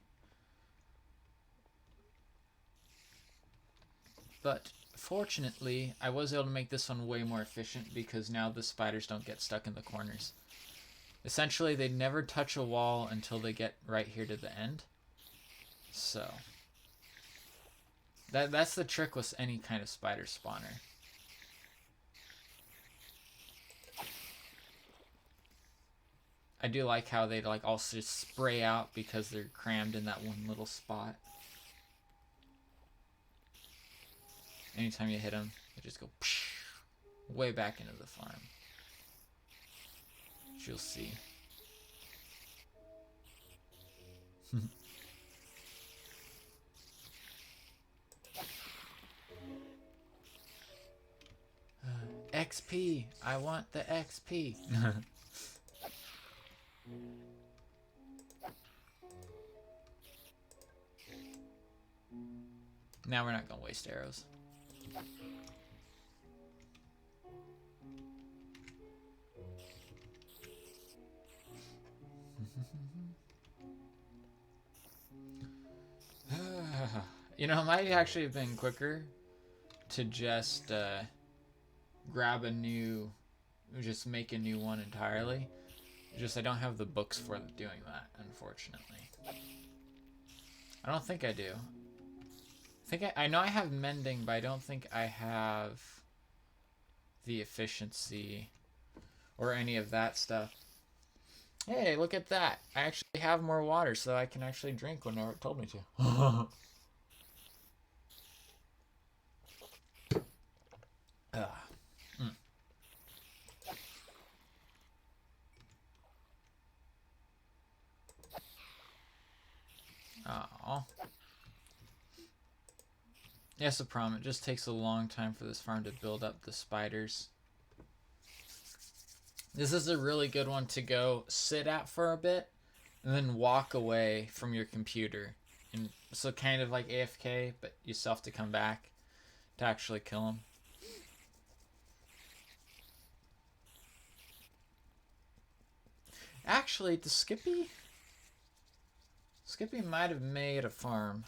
But fortunately, I was able to make this one way more efficient because now the spiders don't get stuck in the corners. Essentially, they never touch a wall until they get right here to the end. So that's the trick with any kind of spider spawner. I do like how they like also just spray out because they're crammed in that one little spot. Anytime you hit them, they just go way back into the farm. Which you'll see. XP! I want the XP! Now we're not gonna waste arrows. You know, it might actually have been quicker to just grab a new, just make a new one entirely. Just I don't have the books for doing that, unfortunately. I don't think I do. I know I have mending, but I don't think I have the efficiency or any of that stuff. Hey, look at that. I actually have more water, so I can actually drink whenever it told me to. Aww. Yes, the problem. It just takes a long time for this farm to build up the spiders. This is a really good one to go sit at for a bit and then walk away from your computer. And so kind of like AFK, but you still have to come back to actually kill them. Actually, the Skippy might have made a farm.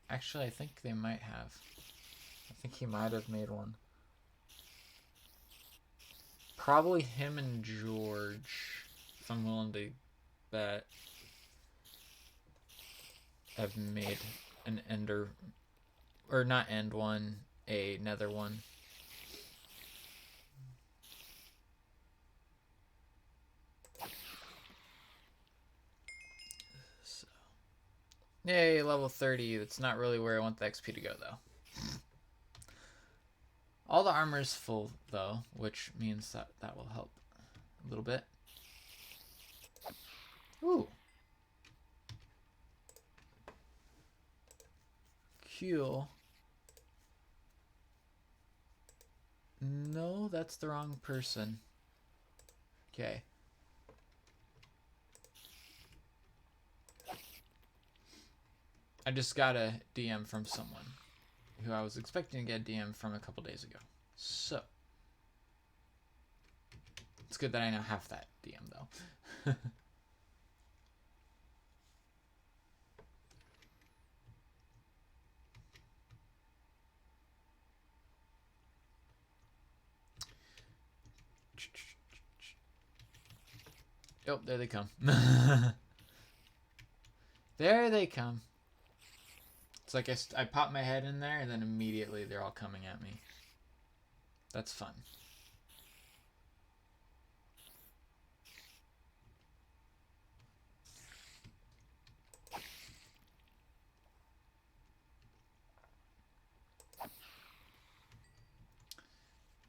Actually, I think they might have. I think he might have made one. Probably him and George, if I'm willing to bet, have made an ender, or not end one, a nether one. So, yay, level 30. That's not really where I want the XP to go, though. All the armor is full, though, which means that will help a little bit. Ooh. Cool. No, that's the wrong person. Okay. I just got a DM from someone who I was expecting to get a DM from a couple days ago. So. It's good that I now have that DM, though. Oh, there they come. There they come. It's like I pop my head in there and then immediately they're all coming at me. That's fun.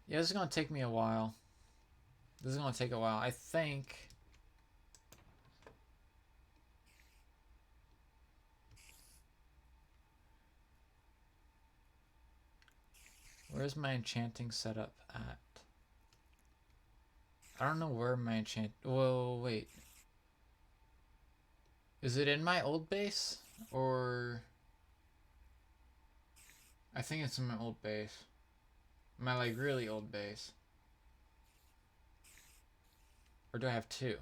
Yeah, this is going to take me a while. This is going to take a while. I think... Where's my enchanting setup at? I don't know where my enchant... Whoa, wait. Is it in my old base? Or... I think it's in my old base. My, like, really old base. Or do I have two?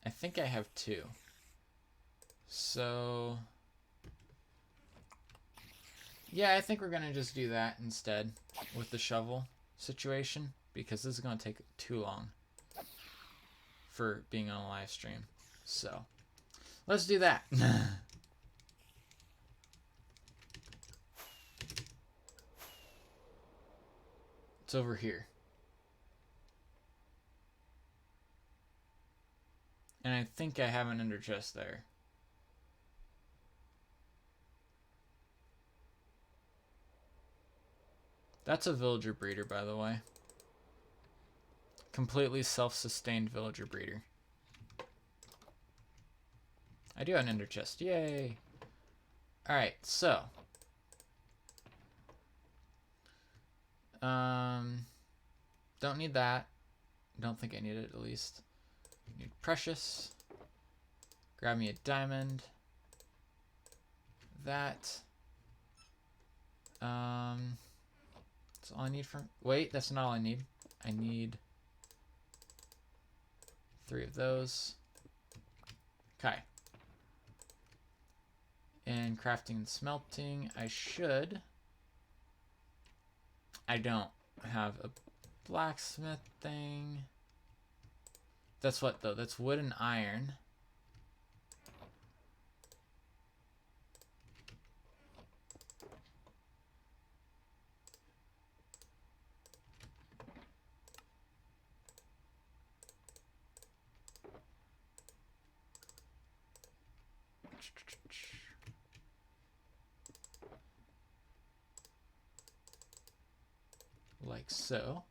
I think I have two. So... Yeah, I think we're going to just do that instead with the shovel situation. Because this is going to take too long for being on a live stream. So, let's do that. It's over here. And I think I have an ender chest there. That's a villager breeder, by the way. Completely self-sustained villager breeder. I do have an ender chest. Yay! Alright, so. Don't need that. Don't think I need it, at least. Need precious. Grab me a diamond. That. That's all I need from... Wait, that's not all I need. I need 3 of those. Okay. And crafting and smelting, I should... I don't have a blacksmith thing. That's what, though? That's wood and iron. Like so.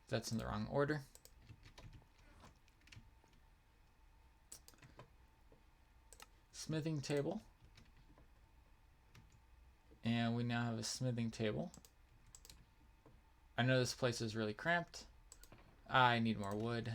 That's in the wrong order. Smithing table. And we now have a smithing table. I know this place is really cramped. I need more wood.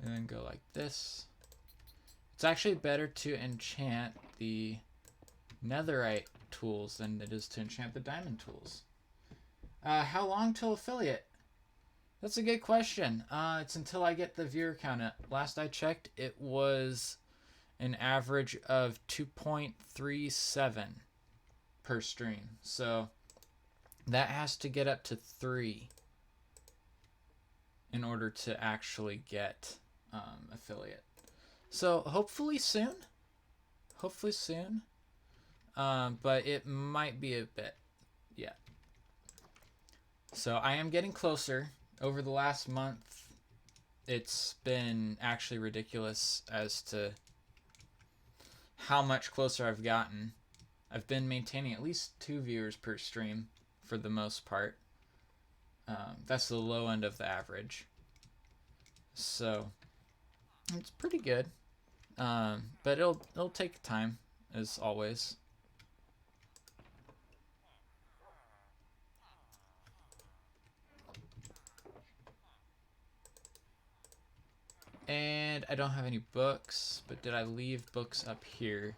And then go like this. It's actually better to enchant the netherite tools than it is to enchant the diamond tools. How long till affiliate? That's a good question. It's until I get the viewer count up. Last I checked, it was an average of 2.37 per stream. So that has to get up to 3 in order to actually get affiliate. So hopefully soon. Hopefully soon. But it might be a bit yet. So I am getting closer. Over the last month, it's been actually ridiculous as to how much closer I've gotten. I've been maintaining at least 2 viewers per stream for the most part. That's the low end of the average. So it's pretty good. But it'll take time, as always. And I don't have any books, but did I leave books up here?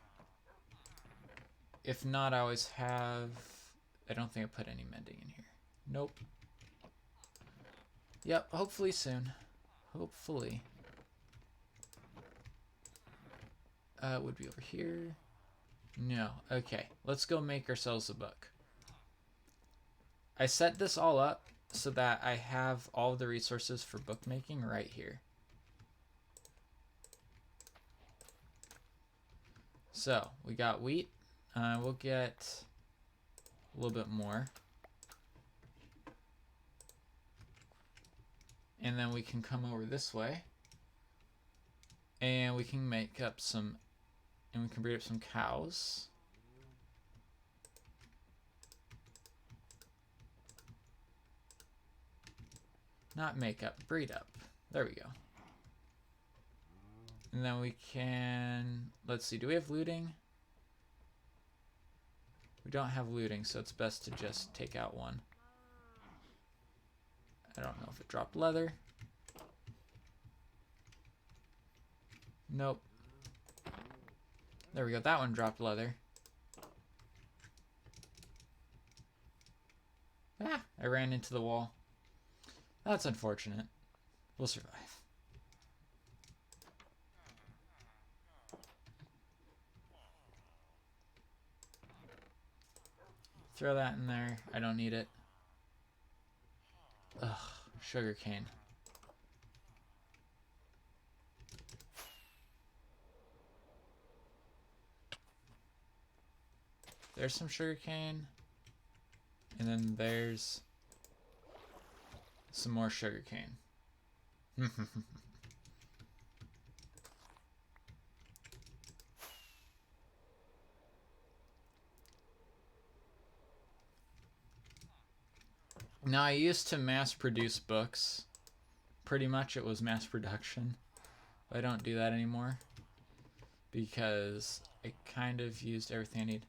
If not, I always have... I don't think I put any mending in here. Nope. Yep, hopefully soon. Hopefully. Would be over here. No. Okay, let's go make ourselves a book. I set this all up so that I have all the resources for bookmaking right here. So, we got wheat. We'll get a little bit more. And then we can come over this way. And we can make up some... And we can breed up some cows. Not make up, breed up. There we go. And then we can... Let's see, do we have looting? We don't have looting, so it's best to just take out one. I don't know if it dropped leather. Nope. There we go, that one dropped leather. Ah, I ran into the wall. That's unfortunate. We'll survive. Throw that in there. I don't need it. Ugh, sugarcane. There's some sugarcane. And then there's some more sugarcane. Now, I used to mass produce books. Pretty much it was mass production. But I don't do that anymore. Because it kind of used everything I need.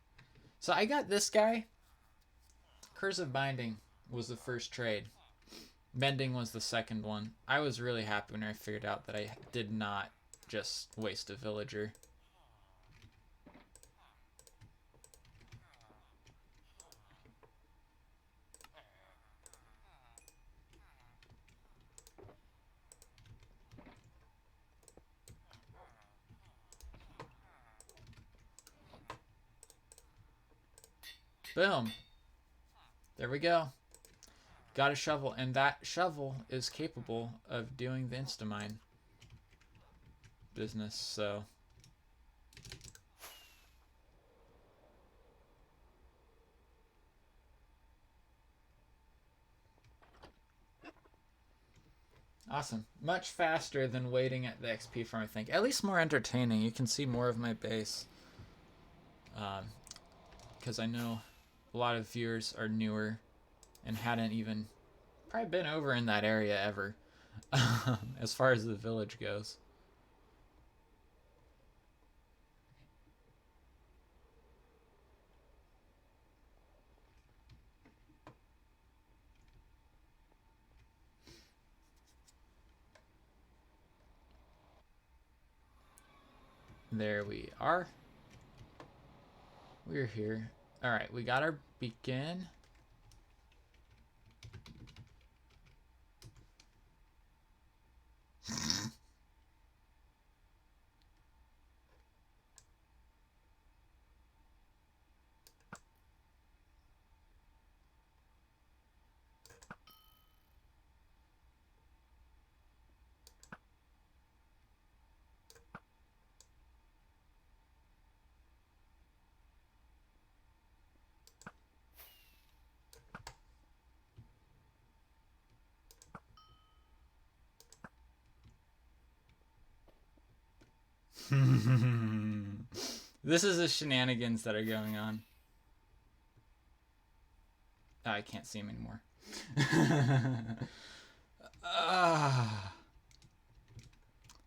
So I got this guy. Cursive binding was the first trade. Mending was the second one. I was really happy when I figured out that I did not just waste a villager. Boom. There we go. Got a shovel, and that shovel is capable of doing the Instamine business, so... Awesome. Much faster than waiting at the XP farm, I think. At least more entertaining. You can see more of my base. Because I know a lot of viewers are newer and hadn't even probably been over in that area ever. As far as the village goes. There we are. We're here. Alright, we got our beacon. This is the shenanigans that are going on. Oh, I can't see him anymore.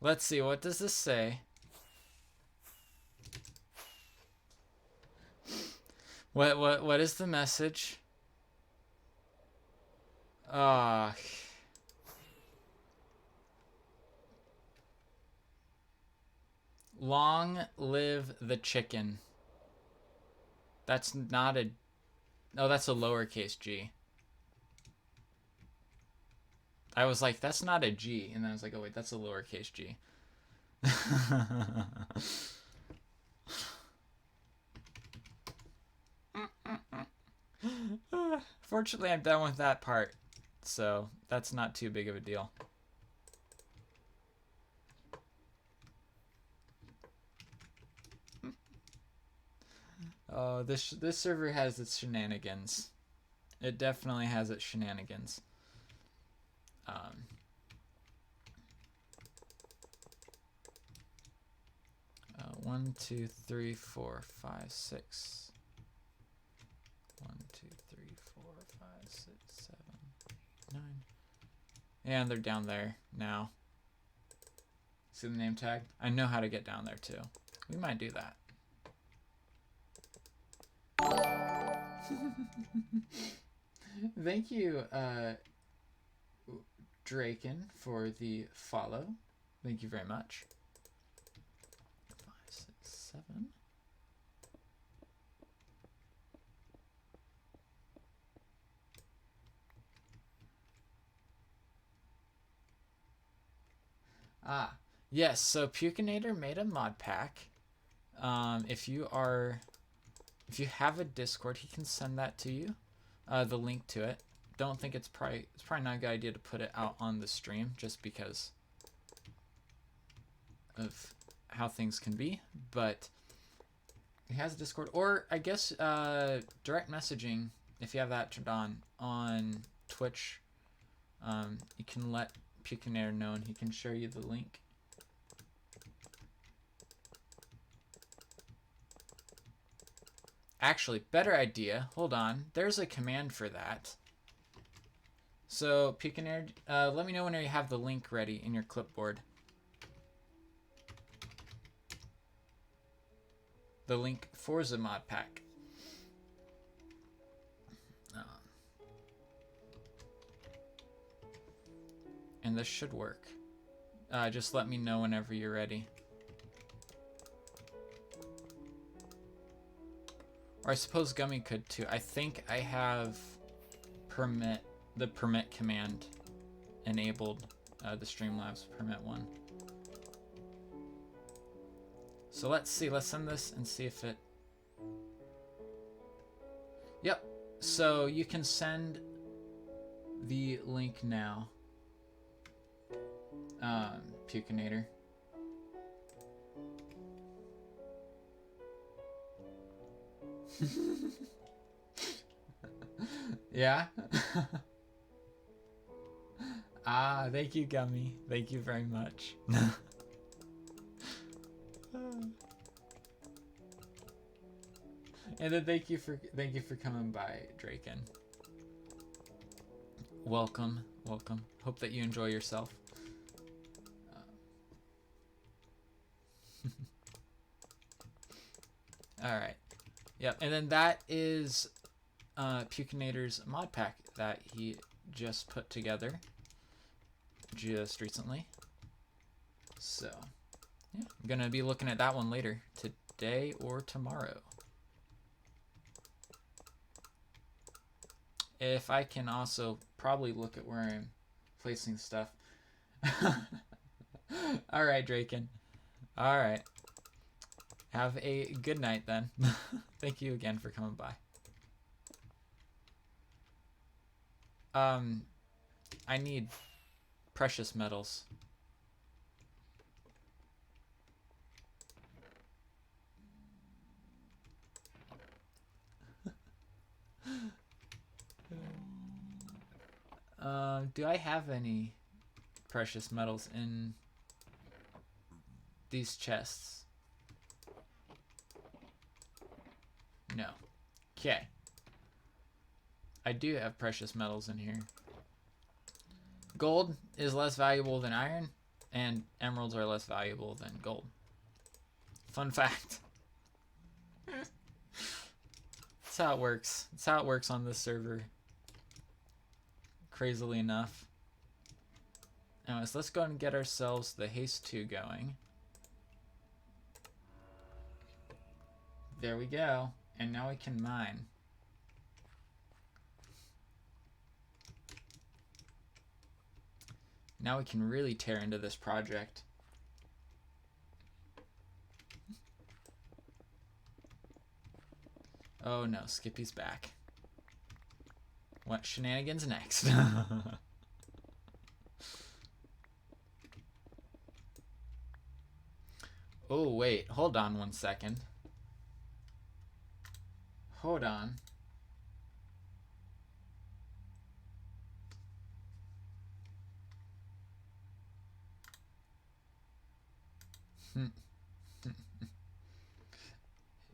Let's see, what does this say? What is the message? Long live the chicken. That's not a... Oh, that's a lowercase g. I was like, that's not a G. And then I was like, oh, wait, that's a lowercase g. Fortunately, I'm done with that part. So that's not too big of a deal. Oh, this server has its shenanigans. It definitely has its shenanigans. 1, 2, 3, 4, 5, 6. 1, 2, 3, 4, 5, 6, 7, 8, 9. And they're down there now. See the name tag? I know how to get down there too. We might do that. Thank you, Draken, for the follow. Thank you very much. 5, 6, 7. Ah, yes. So Pukinator made a mod pack. If you have a Discord, he can send that to you. The link to it. Don't think it's probably not a good idea to put it out on the stream just because of how things can be. But he has a Discord, or I guess direct messaging if you have that turned on Twitch. You can let Pukinator know and he can share you the link. Actually, better idea. Hold on. There's a command for that. So, Pukinator, let me know whenever you have the link ready in your clipboard. The link for the mod pack. And this should work. Just let me know whenever you're ready. Or I suppose Gummy could too. I think I have the permit command enabled, the Streamlabs permit one. So let's see. Let's send this and see if it... Yep. So you can send the link now. Pukinator. Yeah. Ah, thank you, Gummy. Thank you very much. And then thank you for coming by, Draken. Welcome. Hope that you enjoy yourself. All right. Yep, and then that is Pukinator's mod pack that he just put together just recently. So, yeah, I'm going to be looking at that one later, today or tomorrow. If I can also probably look at where I'm placing stuff. All right, Draken. All right. Have a good night then. Thank you again for coming by. I need precious metals. Do I have any precious metals in these chests? No. Okay. I do have precious metals in here. Gold is less valuable than iron, and emeralds are less valuable than gold. Fun fact. That's how it works. That's how it works on this server. Crazily enough. Anyways, let's go ahead and get ourselves the haste 2 going. There we go. And now we can mine. Now we can really tear into this project. Oh no, Skippy's back. What shenanigans next? Oh wait, hold on 1 second. Hold on.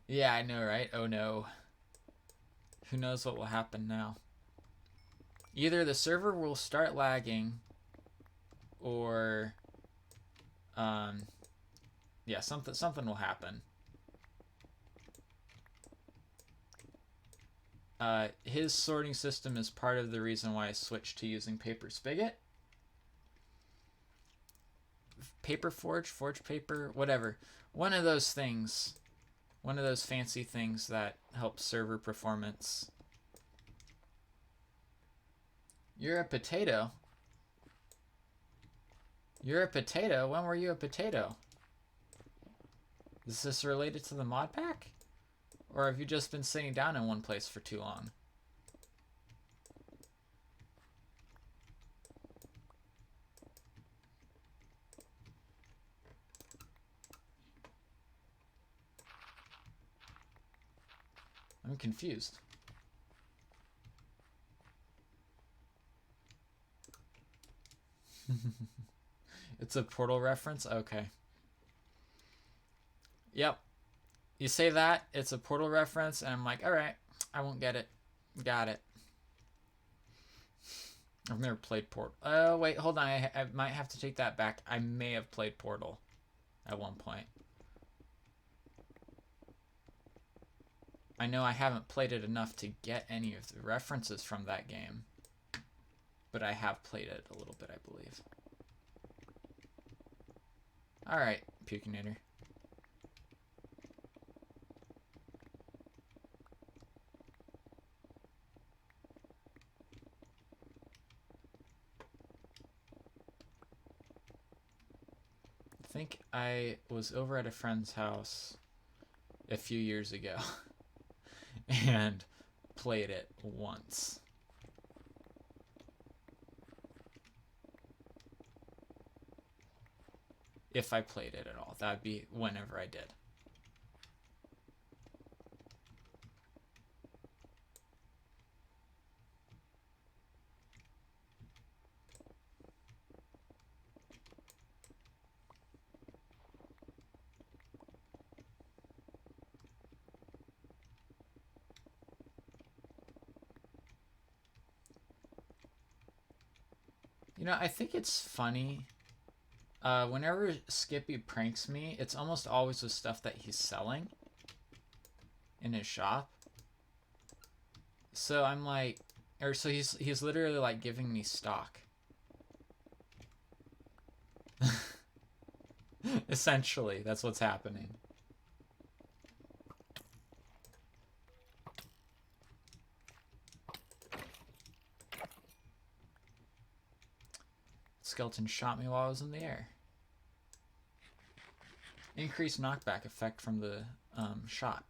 Yeah, I know, right? Oh no. Who knows what will happen now? Either the server will start lagging, or yeah, something will happen. His sorting system is part of the reason why I switched to using Paper Spigot. Paper Forge, Forge Paper, whatever. One of those things. One of those fancy things that helps server performance. You're a potato. You're a potato? When were you a potato? Is this related to the mod pack? Or have you just been sitting down in one place for too long? I'm confused. It's a Portal reference? Okay. Yep. You say that, it's a Portal reference, and I'm like, alright, I won't get it. Got it. I've never played Portal. Oh, wait, hold on. I might have to take that back. I may have played Portal at one point. I know I haven't played it enough to get any of the references from that game, but I have played it a little bit, I believe. Alright, Pukinator. I think I was over at a friend's house a few years ago and played it once. If I played it at all. That'd be whenever I did. You know, I think it's funny. Whenever Skippy pranks me, it's almost always with stuff that he's selling in his shop. So I'm like, or so he's literally like giving me stock. Essentially, that's what's happening. Skeleton shot me while I was in the air. Increased knockback effect from the shot.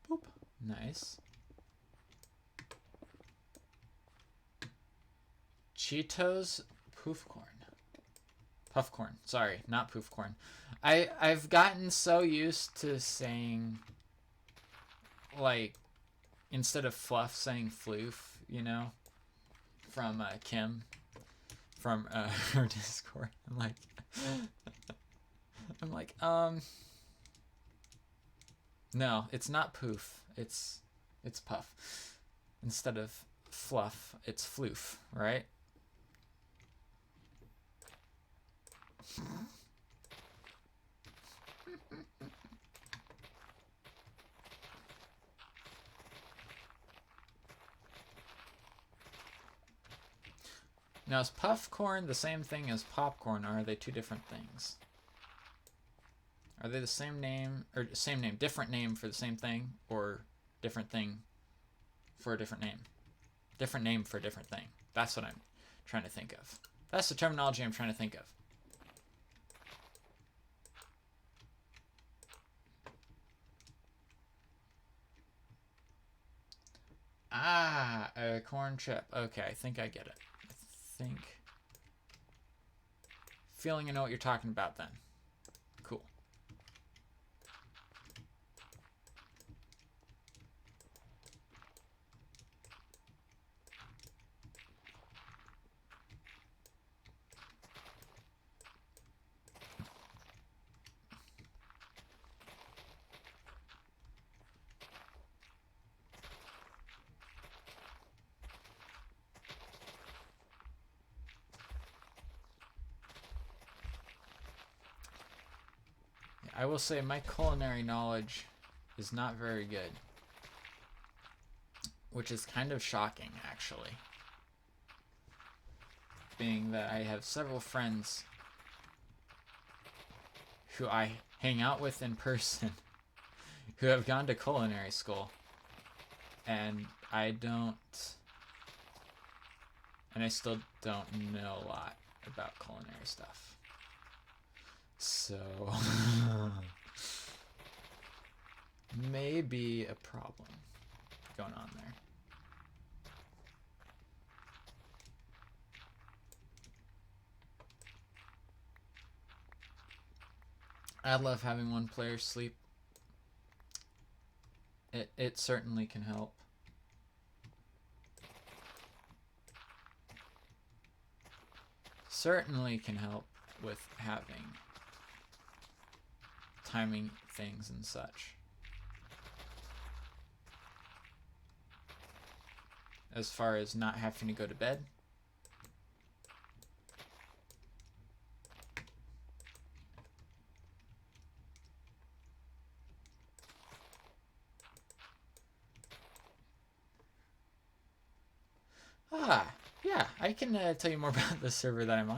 Boop. Nice. Cheetos Poofcorn. Puffcorn. Sorry, not Poofcorn. I've gotten so used to saying, like, instead of fluff, saying floof, you know, from Kim, from her Discord. I'm like, no, it's not poof. It's puff. Instead of fluff, it's floof, right? Now, is puff corn the same thing as popcorn, or are they two different things? Are they the same name, or same name, different name for the same thing, or different thing for a different name? Different name for a different thing. That's what I'm trying to think of. That's the terminology I'm trying to think of. Ah, a corn chip. Okay, I think I get it. I think. Feeling I know what you're talking about then. Cool. I will say my culinary knowledge is not very good, which is kind of shocking, actually. Being that I have several friends who I hang out with in person who have gone to culinary school, and I still don't know a lot about culinary stuff. So, maybe a problem going on there. I love having one player sleep. It certainly can help. Certainly can help with having timing things and such. As far as not having to go to bed. Yeah, I can tell you more about the server that I'm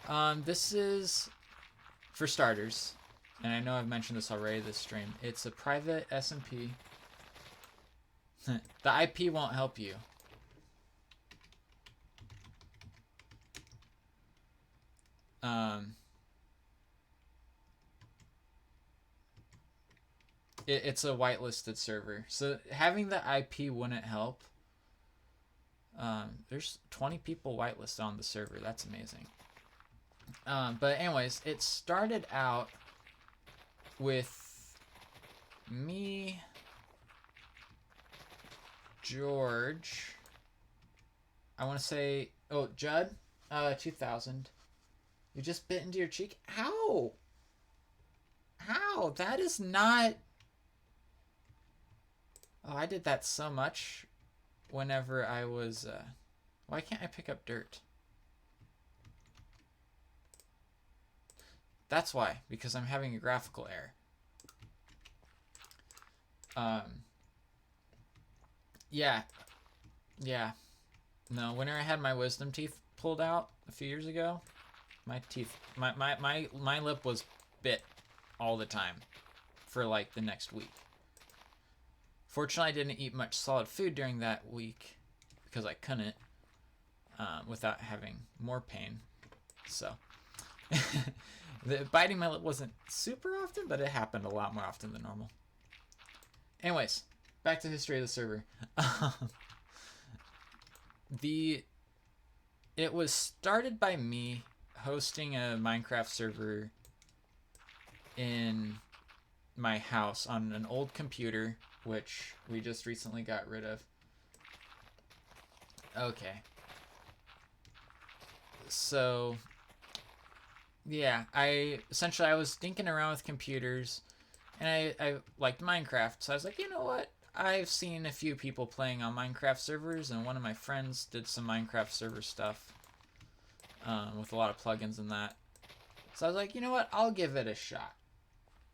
on. This is, for starters, and I know I've mentioned this already this stream, it's a private SMP. The IP won't help you. It's a whitelisted server, so having the IP wouldn't help. There's 20 people whitelisted on the server. That's amazing. But anyways, it started out with me, George, I want to say, oh, Judd, 2000. You just bit into your cheek? How? How? That is not... Oh, I did that so much whenever I was... Why can't I pick up dirt? That's why, because I'm having a graphical error. Yeah. No, whenever I had my wisdom teeth pulled out a few years ago, my lip was bit all the time for like the next week. Fortunately, I didn't eat much solid food during that week because I couldn't without having more pain. So biting my lip wasn't super often, but it happened a lot more often than normal. Anyways, back to the history of the server. It was started by me hosting a Minecraft server in my house on an old computer, which we just recently got rid of. Okay. So, yeah, I was thinking around with computers, and I liked Minecraft, so I was like, you know what? I've seen a few people playing on Minecraft servers, and one of my friends did some Minecraft server stuff with a lot of plugins and that. So I was like, you know what? I'll give it a shot.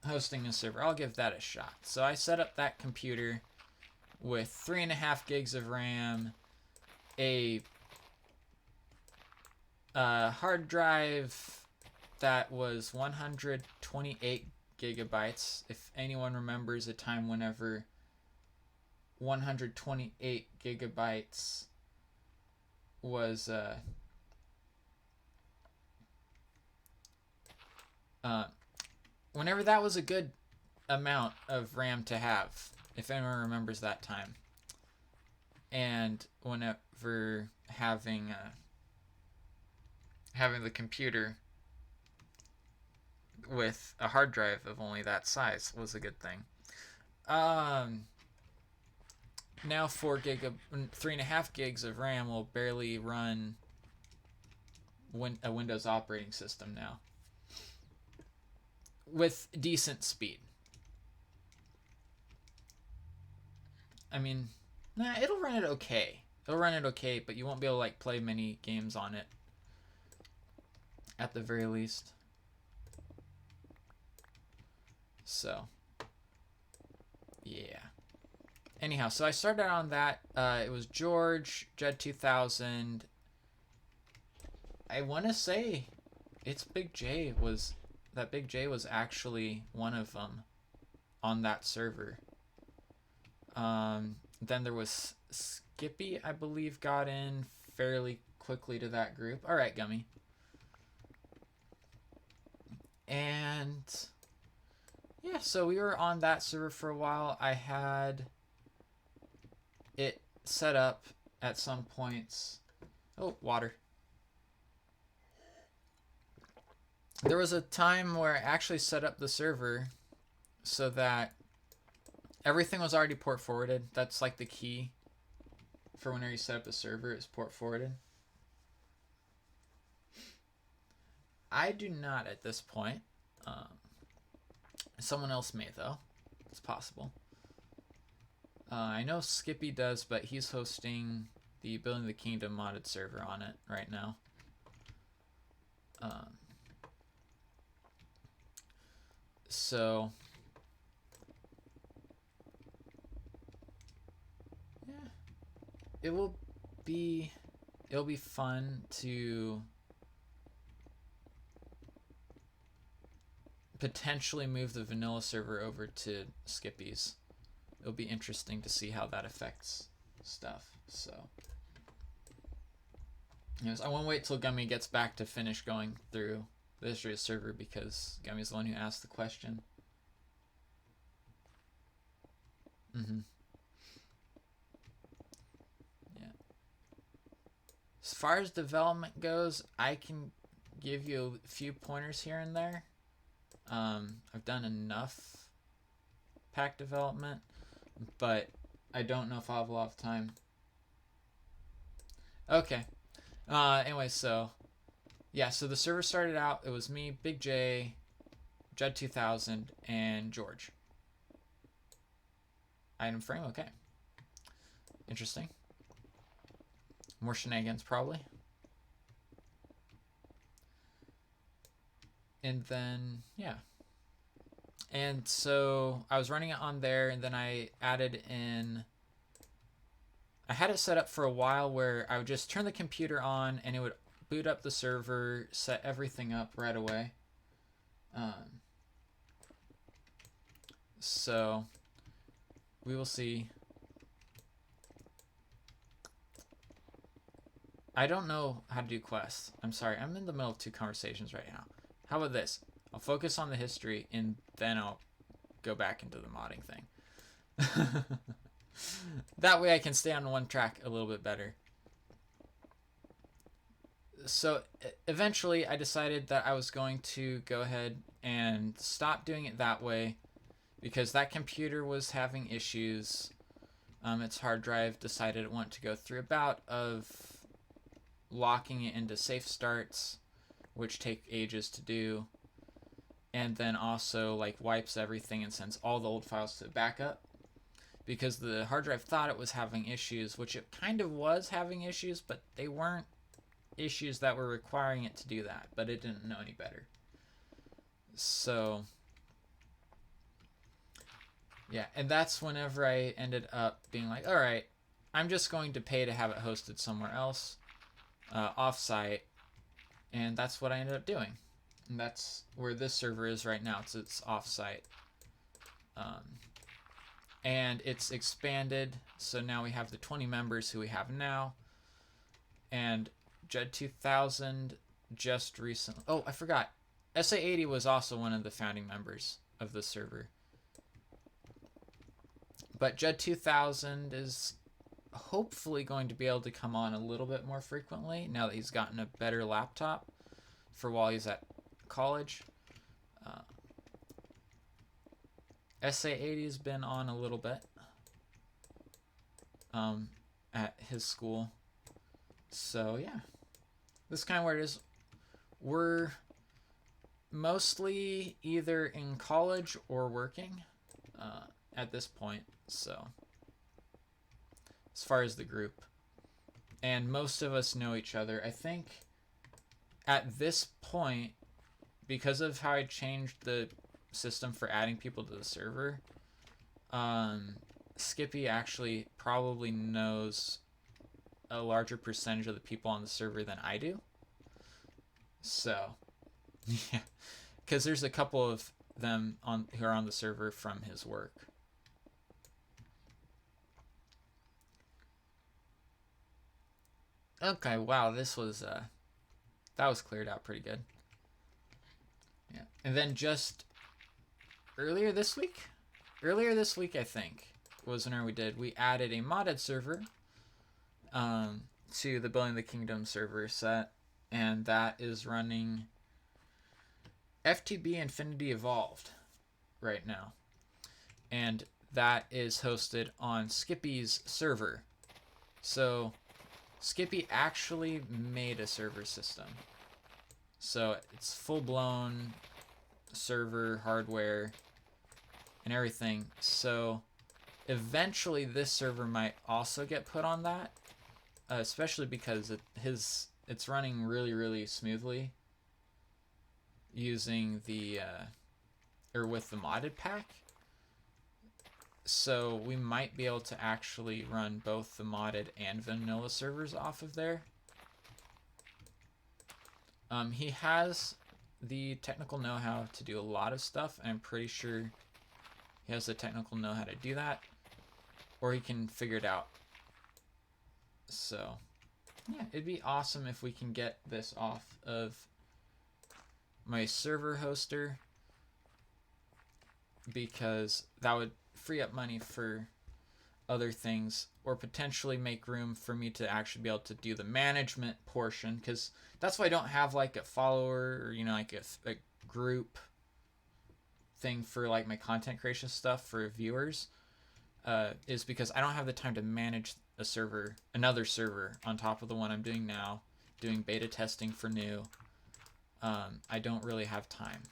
Hosting a server, I'll give that a shot. So I set up that computer with 3.5 gigs of RAM, a hard drive that was 128 gigabytes. If anyone remembers a time whenever 128 gigabytes was whenever that was a good amount of RAM to have, if anyone remembers that time. And whenever having the computer with a hard drive of only that size was a good thing. Now 3.5 gigs of RAM will barely run a Windows operating system now with decent speed. I mean, it'll run it okay. It'll run it okay, but you won't be able to like play many games on it at the very least. So, yeah. Anyhow, so I started on that. It was George, Jed 2000. I want to say it's Big J was actually one of them on that server. Then there was Skippy, I believe, got in fairly quickly to that group. All right, Gummy. And yeah, so we were on that server for a while. I had it set up at some points. Oh, water. There was a time where I actually set up the server so that everything was already port forwarded. That's like the key for whenever you set up a server, is port forwarded. I do not at this point. Someone else may, though. It's possible. I know Skippy does, but he's hosting the Building the Kingdom modded server on it right now. So yeah, it'll be fun to potentially move the vanilla server over to Skippy's. It'll be interesting to see how that affects stuff. So, anyways, I won't wait till Gummy gets back to finish going through the history of the server, because Gummy's the one who asked the question. Yeah. As far as development goes, I can give you a few pointers here and there. I've done enough pack development, but I don't know if I'll have a lot of time. Okay. Anyway, so yeah, so the server started out, it was me, Big J, Jed 2000, and George. Item frame, okay. Interesting. More shenanigans, probably. And then, yeah. And so I was running it on there, and then I added in... I had it set up for a while where I would just turn the computer on, and it would boot up the server, set everything up right away. So we will see. I don't know how to do quests. I'm sorry, I'm in the middle of two conversations right now. How about this? I'll focus on the history, and then I'll go back into the modding thing. That way I can stay on one track a little bit better. So eventually I decided that I was going to go ahead and stop doing it that way, because that computer was having issues. Its hard drive decided it wanted to go through a bout of locking it into safe starts, which take ages to do, and then also like wipes everything and sends all the old files to the backup, because the hard drive thought it was having issues, which it kind of was having issues, but they weren't issues that were requiring it to do that, but it didn't know any better. So yeah, and that's whenever I ended up being like, all right, I'm just going to pay to have it hosted somewhere else, off-site, And that's what I ended up doing. And that's where this server is right now. It's offsite. And it's expanded, so now we have the 20 members who we have now. And Jed 2000 just recently... Oh, I forgot. SA80 was also one of the founding members of the server. But Jed 2000 is hopefully going to be able to come on a little bit more frequently now that he's gotten a better laptop for while he's at college. SA80 has been on a little bit at his school. So yeah, this is kind of where it is. We're mostly either in college or working at this point. So as far as the group, and most of us know each other. I think at this point, because of how I changed the system for adding people to the server, Skippy actually probably knows a larger percentage of the people on the server than I do. So yeah, because there's a couple of them who are on the server from his work. Okay, wow, this was that was cleared out pretty good. Yeah, and then just earlier this week I think was when we added a modded server to the Building the Kingdom server set, and that is running FTB Infinity Evolved right now, and that is hosted on Skippy's server. So Skippy actually made a server system, so it's full-blown server hardware and everything. So eventually this server might also get put on that, especially because it's running really smoothly using the or with the modded pack. So we might be able to actually run both the modded and vanilla servers off of there. He has the technical know-how to do a lot of stuff. I'm pretty sure he has the technical know-how to do that, or he can figure it out. So yeah, it'd be awesome if we can get this off of my server hoster, because that would free up money for other things, or potentially make room for me to actually be able to do the management portion, because that's why I don't have like a follower or, you know, like a group thing for like my content creation stuff for viewers, is because I don't have the time to manage a server, another server on top of the one I'm doing now, doing beta testing for new. I don't really have time,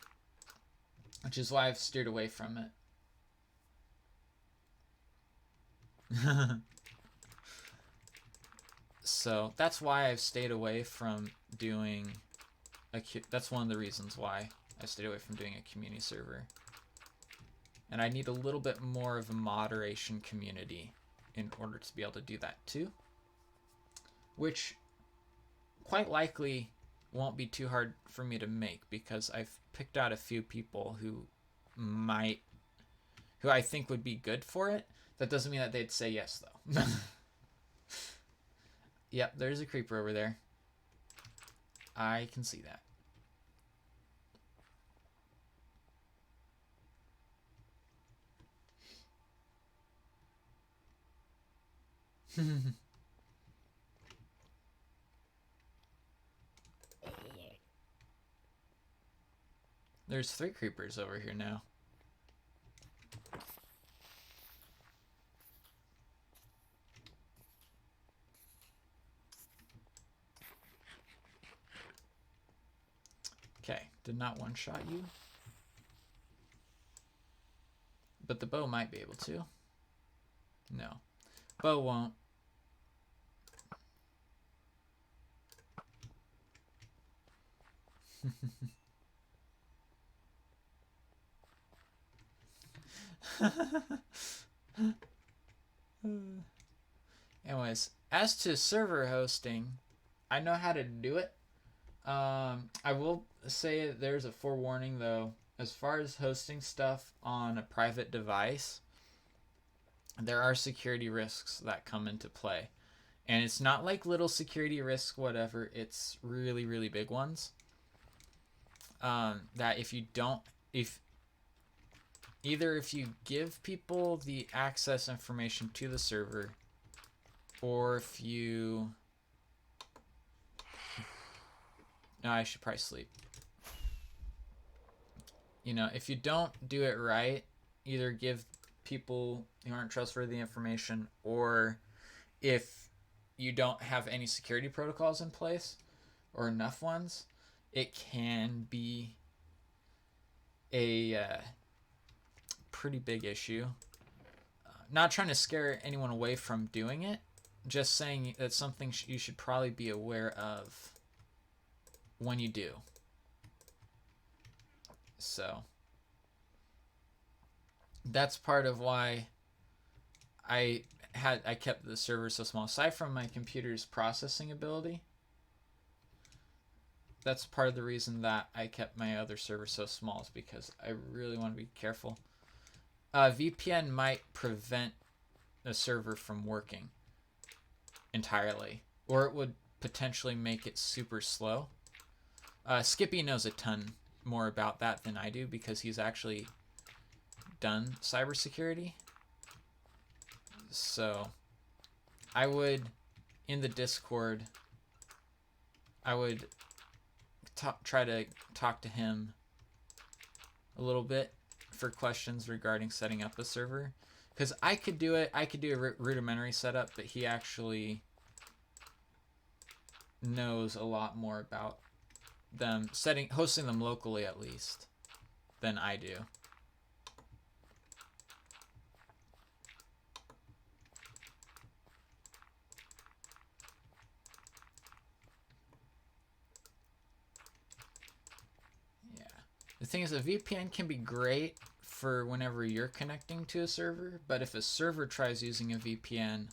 which is why I've steered away from it. So that's why I've stayed away from doing that's one of the reasons why I stayed away from doing a community server. And I need a little bit more of a moderation community in order to be able to do that too, which quite likely won't be too hard for me to make, because I've picked out a few people who I think would be good for it. That doesn't mean that they'd say yes, though. Yep, there's a creeper over there. I can see that. There's 3 creepers over here now. Okay, did not one-shot you. But the bow might be able to. No. Bow won't. Anyways, as to server hosting, I know how to do it. I will say there's a forewarning though. As far as hosting stuff on a private device, there are security risks that come into play. And it's not like little security risks, whatever. It's really, really big ones. That if you don't, if either if you give people the access information to the server, or if you, no, I should probably sleep. You know, if you don't do it right, either give people who aren't trustworthy information, or if you don't have any security protocols in place or enough ones, it can be a pretty big issue. Not trying to scare anyone away from doing it, just saying that's something you should probably be aware of when you do. So that's part of why I kept the server so small. Aside from my computer's processing ability, that's part of the reason that I kept my other server so small, is because I really want to be careful. VPN might prevent the server from working entirely, or it would potentially make it super slow. Skippy knows a ton more about that than I do, because he's actually done cybersecurity. So I would, in the Discord, I would try to talk to him a little bit for questions regarding setting up a server, because I could do it. I could do a rudimentary setup, but he actually knows a lot more about them hosting them locally, at least, than I do. Yeah. The thing is, a VPN can be great for whenever you're connecting to a server, but if a server tries using a VPN,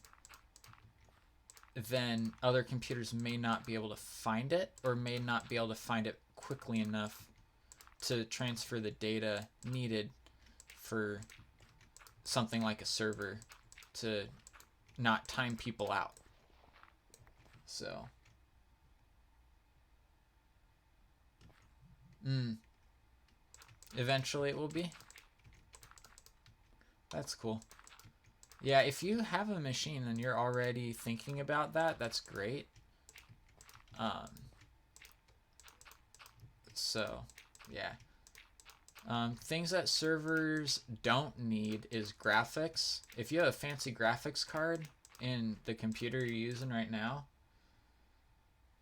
then other computers may not be able to find it, or may not be able to find it quickly enough to transfer the data needed for something like a server to not time people out. So eventually it will be. That's cool. Yeah, if you have a machine and you're already thinking about that, that's great. So, yeah. Things that servers don't need is graphics. If you have a fancy graphics card in the computer you're using right now,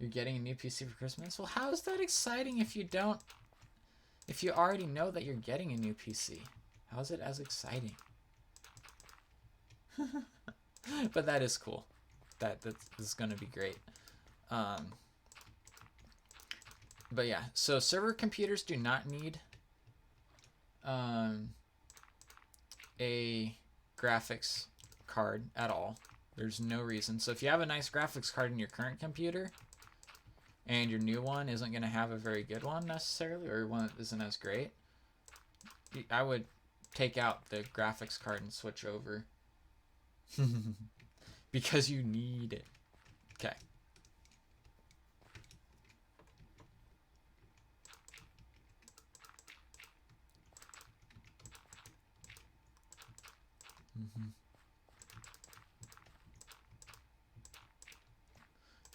you're getting a new PC for Christmas? Well, how is that exciting if you don't... If you already know that you're getting a new PC? How is it as exciting? But that is cool. That is going to be great. But yeah, so server computers do not need a graphics card at all. There's no reason. So if you have a nice graphics card in your current computer, and your new one isn't going to have a very good one necessarily, or one that isn't as great, I would take out the graphics card and switch over. Because you need it. Okay.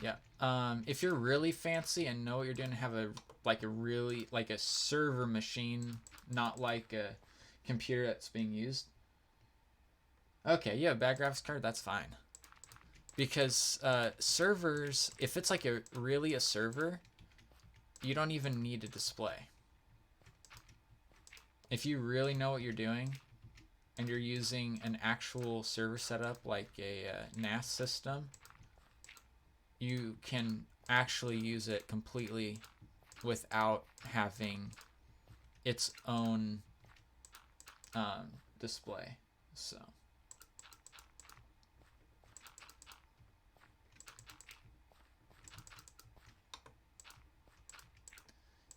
Yeah. If you're really fancy and know what you're doing, have a really a server machine, not like a computer that's being used. Okay, you have a bad graphics card, that's fine. Because servers, if it's like a server, you don't even need a display. If you really know what you're doing, and you're using an actual server setup like a NAS system, you can actually use it completely without having its own display. So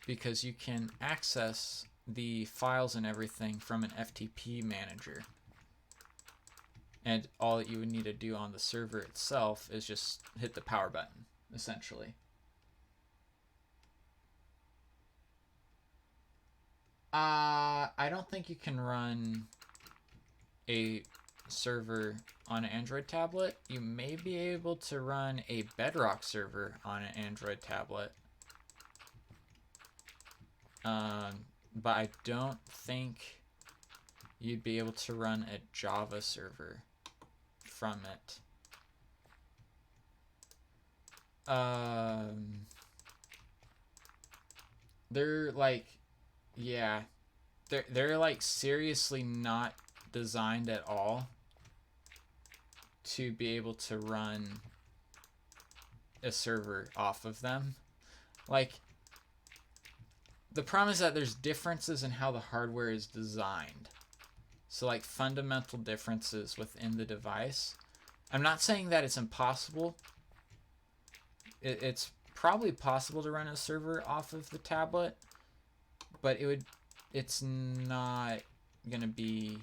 because you can access the files and everything from an FTP manager. And all that you would need to do on the server itself is just hit the power button, essentially. I don't think you can run a server on an Android tablet. You may be able to run a Bedrock server on an Android tablet. But I don't think you'd be able to run a Java server from it. They're like, yeah, they're like seriously not designed at all to be able to run a server off of them. Like, the problem is that there's differences in how the hardware is designed. So like fundamental differences within the device. I'm not saying that it's impossible. It's probably possible to run a server off of the tablet, but it's not gonna be.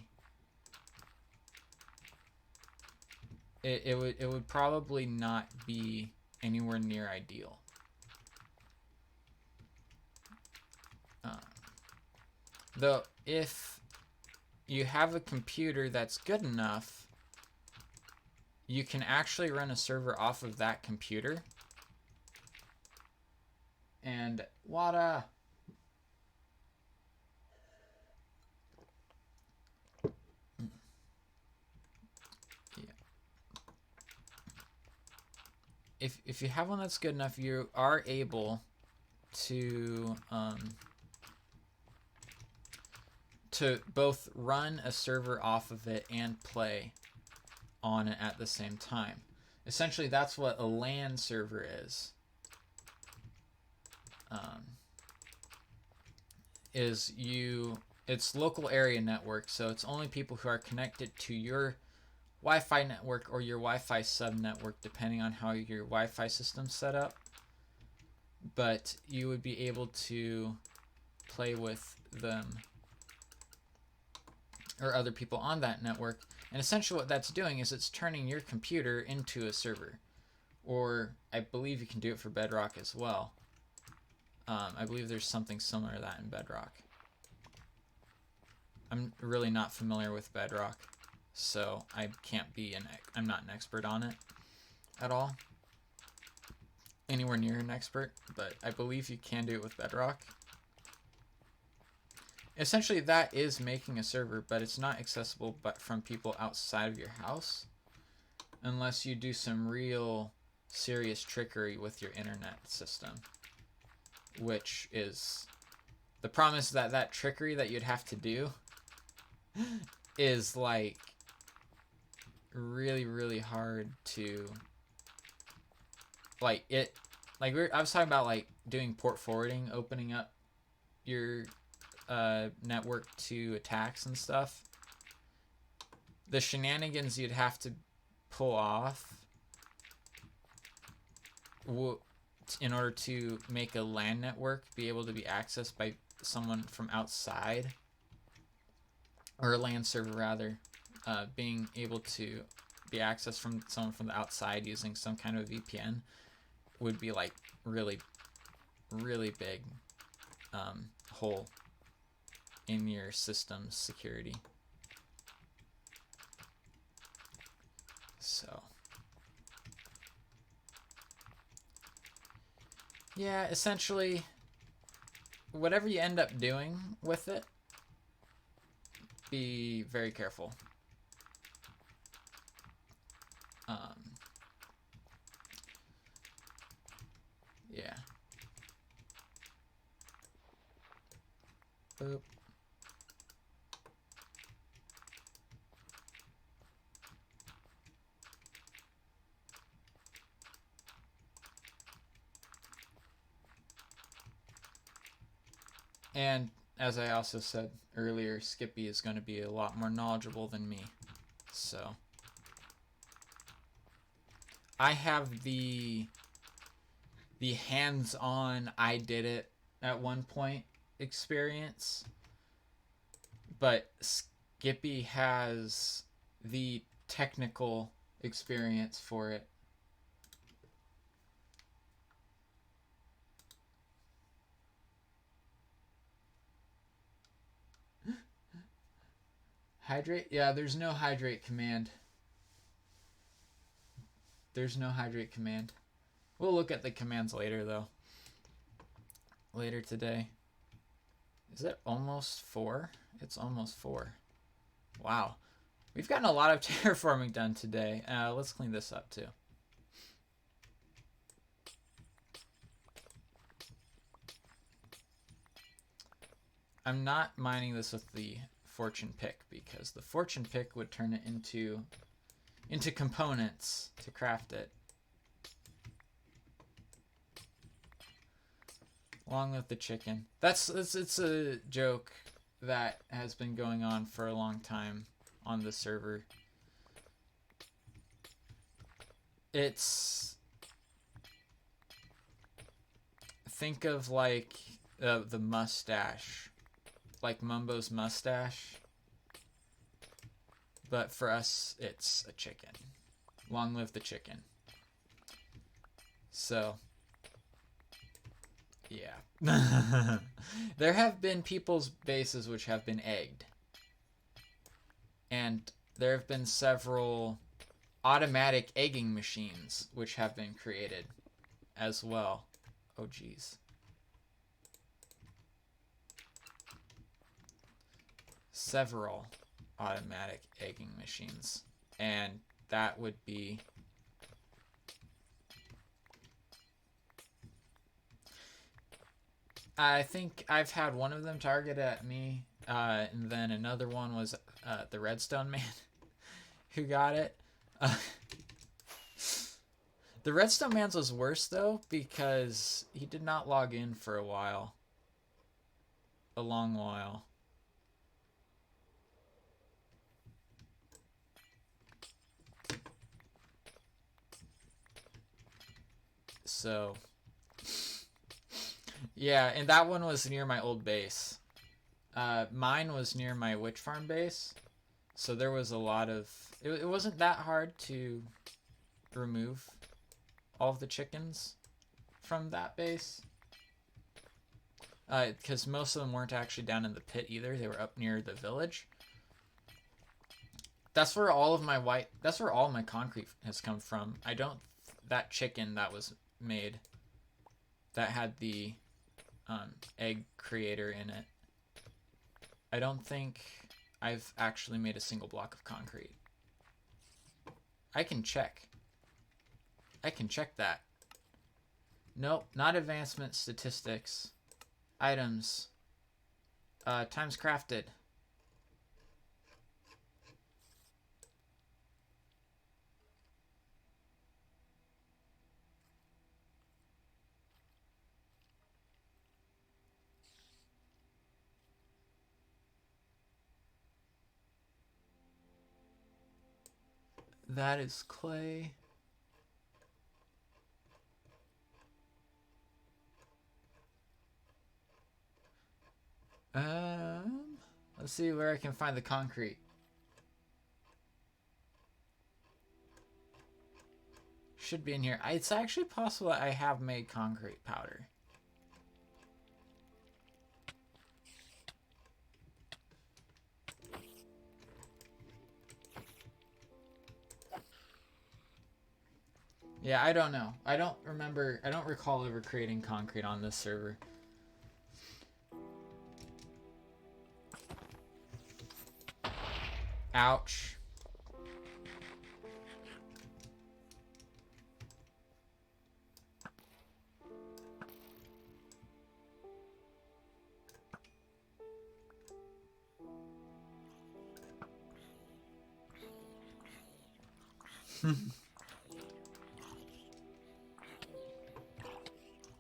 It would probably not be anywhere near ideal. Though if you have a computer that's good enough, you can actually run a server off of that computer. And water. Yeah. If you have one that's good enough, you are able to both run a server off of it and play on it at the same time. Essentially, that's what a LAN server is. It's local area network, so it's only people who are connected to your Wi-Fi network or your Wi-Fi sub-network, depending on how your Wi-Fi system's set up. But you would be able to play with them or other people on that network. And essentially what that's doing is it's turning your computer into a server. Or I believe you can do it for Bedrock as well. I believe there's something similar to that in Bedrock. I'm really not familiar with Bedrock, so I can't be I'm not an expert on it at all. Anywhere near an expert, but I believe you can do it with Bedrock. Essentially, that is making a server, but it's not accessible but from people outside of your house, unless you do some real serious trickery with your internet system. Which is, the problem is that trickery that you'd have to do is like really, really hard to, like it, like I was talking about like doing port forwarding, opening up your network to attacks and stuff. The shenanigans you'd have to pull off in order to make a LAN network be able to be accessed by someone from outside, or a LAN server rather, being able to be accessed from someone from the outside using some kind of VPN would be like really, really big hole in your system's security. So yeah, essentially, whatever you end up doing with it, be very careful. Yeah. Boop. And as I also said earlier, Skippy is going to be a lot more knowledgeable than me. So I have the hands-on, I did it, at one point experience, but Skippy has the technical experience for it. Hydrate? Yeah, there's no hydrate command. There's no hydrate command. We'll look at the commands later, though. Later today. Is it almost 4? It's almost 4. Wow. We've gotten a lot of terraforming done today. Let's clean this up, too. I'm not mining this with the fortune pick, because the fortune pick would turn it into components to craft it. Along with the chicken. It's a joke that has been going on for a long time on the server. It's, think of like the mustache, like Mumbo's mustache, but for us it's a chicken. Long live the chicken. So yeah. There have been people's bases which have been egged. And there have been several automatic egging machines which have been created as well. Oh geez. Several automatic egging machines. And that would be I think I've had one of them target at me, and then another one was the Redstone Man who got it. The Redstone Man's was worse, though, because he did not log in for a while. A long while. So yeah, and that one was near my old base. Mine was near my witch farm base, so there was a lot of... It wasn't that hard to remove all of the chickens from that base. Because most of them weren't actually down in the pit either. They were up near the village. That's where all of my that's where all my concrete has come from. That chicken that was made, that had the egg creator in it, I don't think I've actually made a single block of concrete. I can check that. Nope, not advancement statistics. Items. Times crafted. That is clay. Let's see where I can find the concrete. Should be in here. It's actually possible that I have made concrete powder. Yeah, I don't know. I don't recall ever creating concrete on this server. Ouch.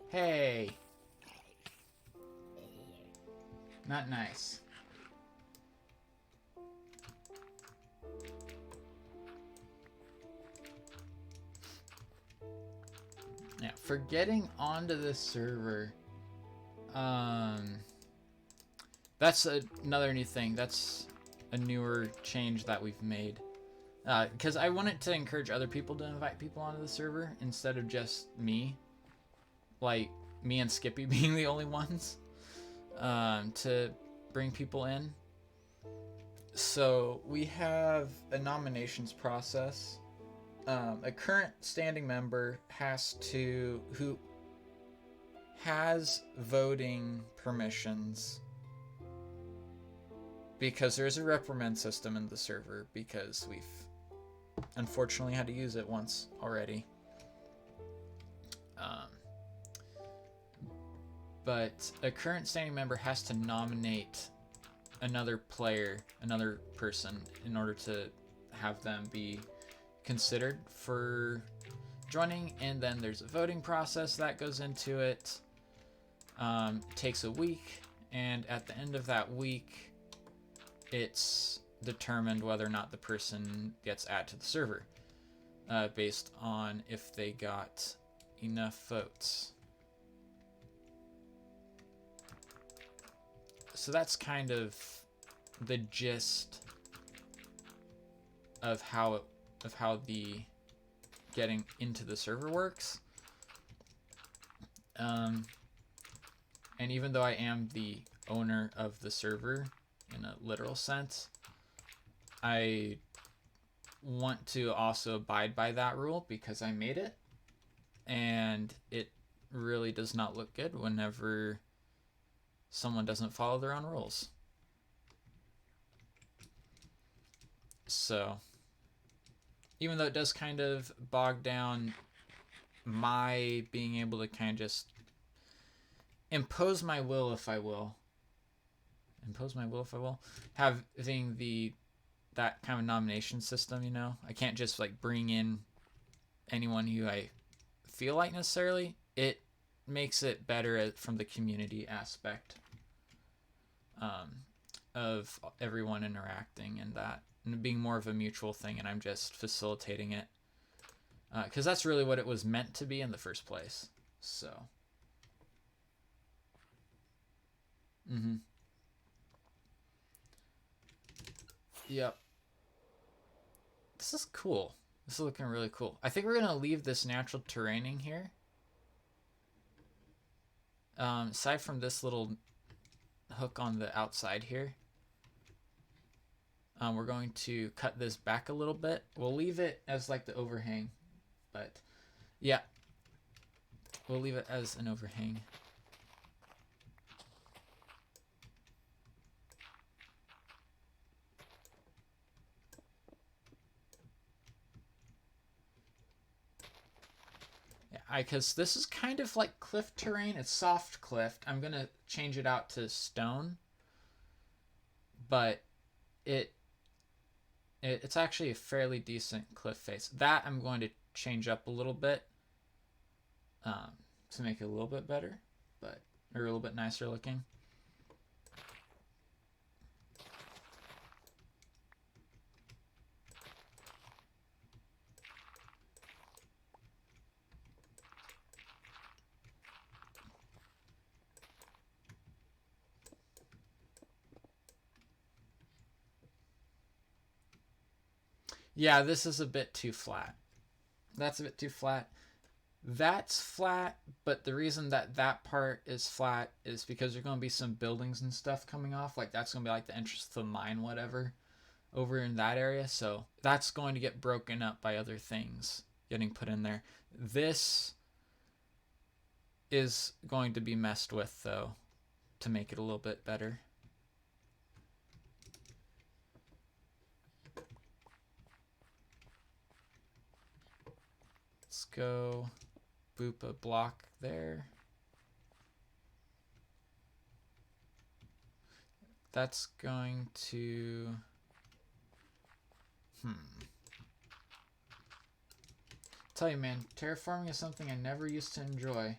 Hey. Not nice. Yeah, for getting onto this server, That's another new thing. That's a newer change that we've made. Because I wanted to encourage other people to invite people onto the server instead of just me. Like, me and Skippy being the only ones to bring people in. So we have a nominations process. A current standing member who has voting permissions, because there's a reprimand system in the server because we've unfortunately had to use it once already. But a current standing member has to nominate another player, another person, in order to have them be considered for joining. And then there's a voting process that goes into it. Takes a week, and at the end of that week, it's determined whether or not the person gets added to the server based on if they got enough votes. So that's kind of the gist of how the getting into the server works. And even though I am the owner of the server in a literal sense, I want to also abide by that rule because I made it, and it really does not look good whenever someone doesn't follow their own rules. So even though it does kind of bog down my being able to kind of just impose my will if I will, having that kind of nomination system, you know, I can't just like bring in anyone who I feel like necessarily. It makes it better from the community aspect of everyone interacting and that, and being more of a mutual thing, and I'm just facilitating it because that's really what it was meant to be in the first place. So yep, this is cool. This is looking really cool. I think we're gonna leave this natural terraining here. Aside from this little hook on the outside here, we're going to cut this back a little bit. We'll leave it as like the overhang, but yeah, we'll leave it as an overhang. Because this is kind of like cliff terrain. It's soft cliff. I'm going to change it out to stone. But it's actually a fairly decent cliff face. That I'm going to change up a little bit to make it a little bit better, or a little bit nicer looking. Yeah, this is a bit too flat. That's a bit too flat. That's flat, but the reason that part is flat is because there's going to be some buildings and stuff coming off. Like, that's going to be like the entrance to the mine, whatever, over in that area. So that's going to get broken up by other things getting put in there. This is going to be messed with, though, to make it a little bit better. Let's go boop a block there. That's going to... Tell you, man, terraforming is something I never used to enjoy.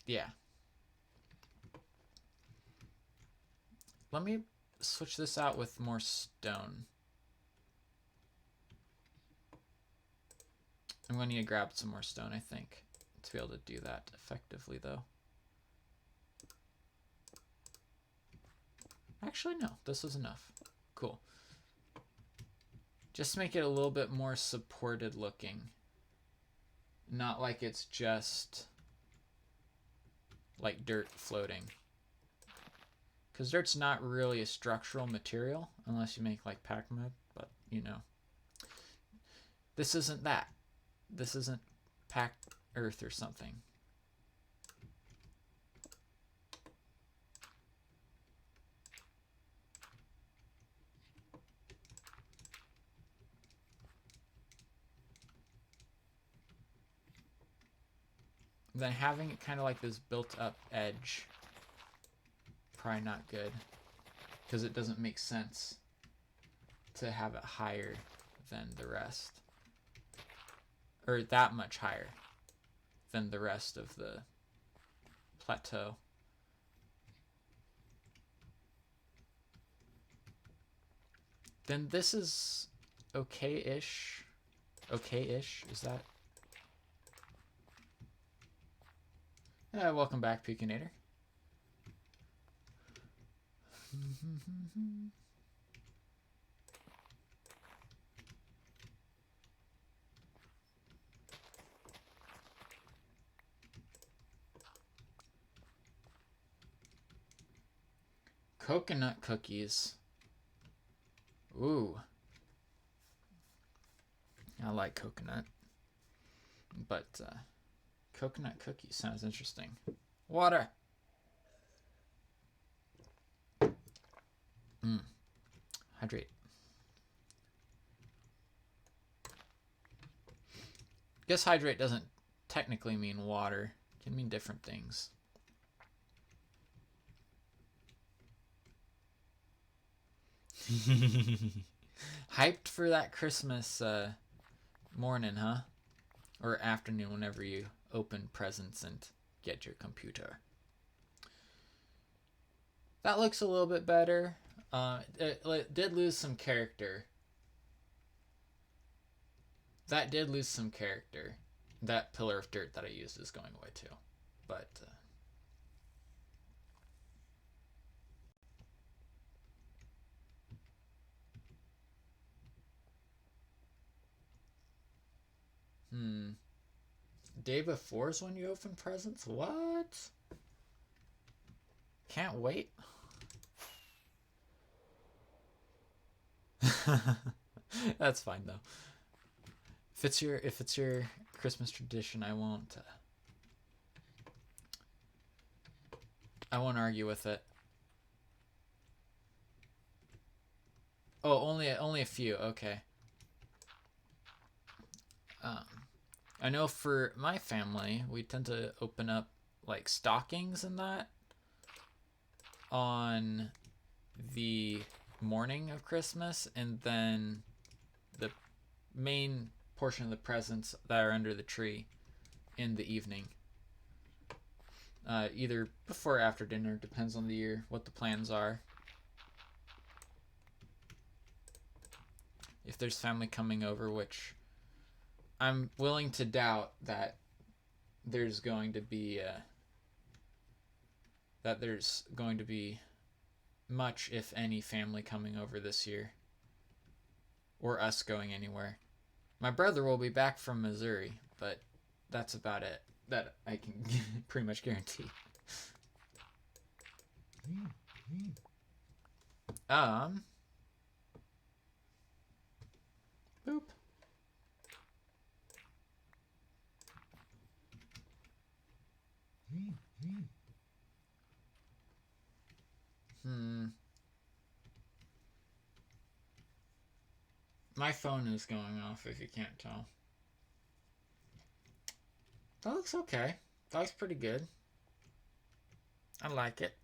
Yeah. Let me switch this out with more stone. I'm going to need to grab some more stone, I think, to be able to do that effectively, though. Actually, no. This was enough. Cool. Just make it a little bit more supported looking. Not like it's just like dirt floating. Because dirt's not really a structural material unless you make like pack mud, but you know. This isn't that. This isn't packed earth or something. Then having it kind of like this built up edge, probably not good, because it doesn't make sense to have it higher than the rest, or that much higher than the rest of the plateau. Then this is okay-ish. Okay-ish, is that? Welcome back, Pukinator. Coconut cookies. Ooh. I like coconut. But coconut cookies sounds interesting. Water. Hydrate. Guess hydrate doesn't technically mean water. It can mean different things. Hyped for that Christmas morning, huh? Or afternoon, whenever you open presents and get your computer. That looks a little bit better. It did lose some character. That did lose some character. That pillar of dirt that I used is going away too. But day before is when you open presents? What? Can't wait. That's fine though. If it's your Christmas tradition, I won't argue with it. Oh, only a few. Okay. I know for my family, we tend to open up like stockings and that on the morning of Christmas, and then the main portion of the presents that are under the tree in the evening. Either before or after dinner, depends on the year, what the plans are. If there's family coming over, which I'm willing to doubt that there's going to be much, if any, family coming over this year, or us going anywhere. My brother will be back from Missouri, but that's about it. That I can pretty much guarantee. Boop. My phone is going off, if you can't tell. That looks okay. That looks pretty good. I like it.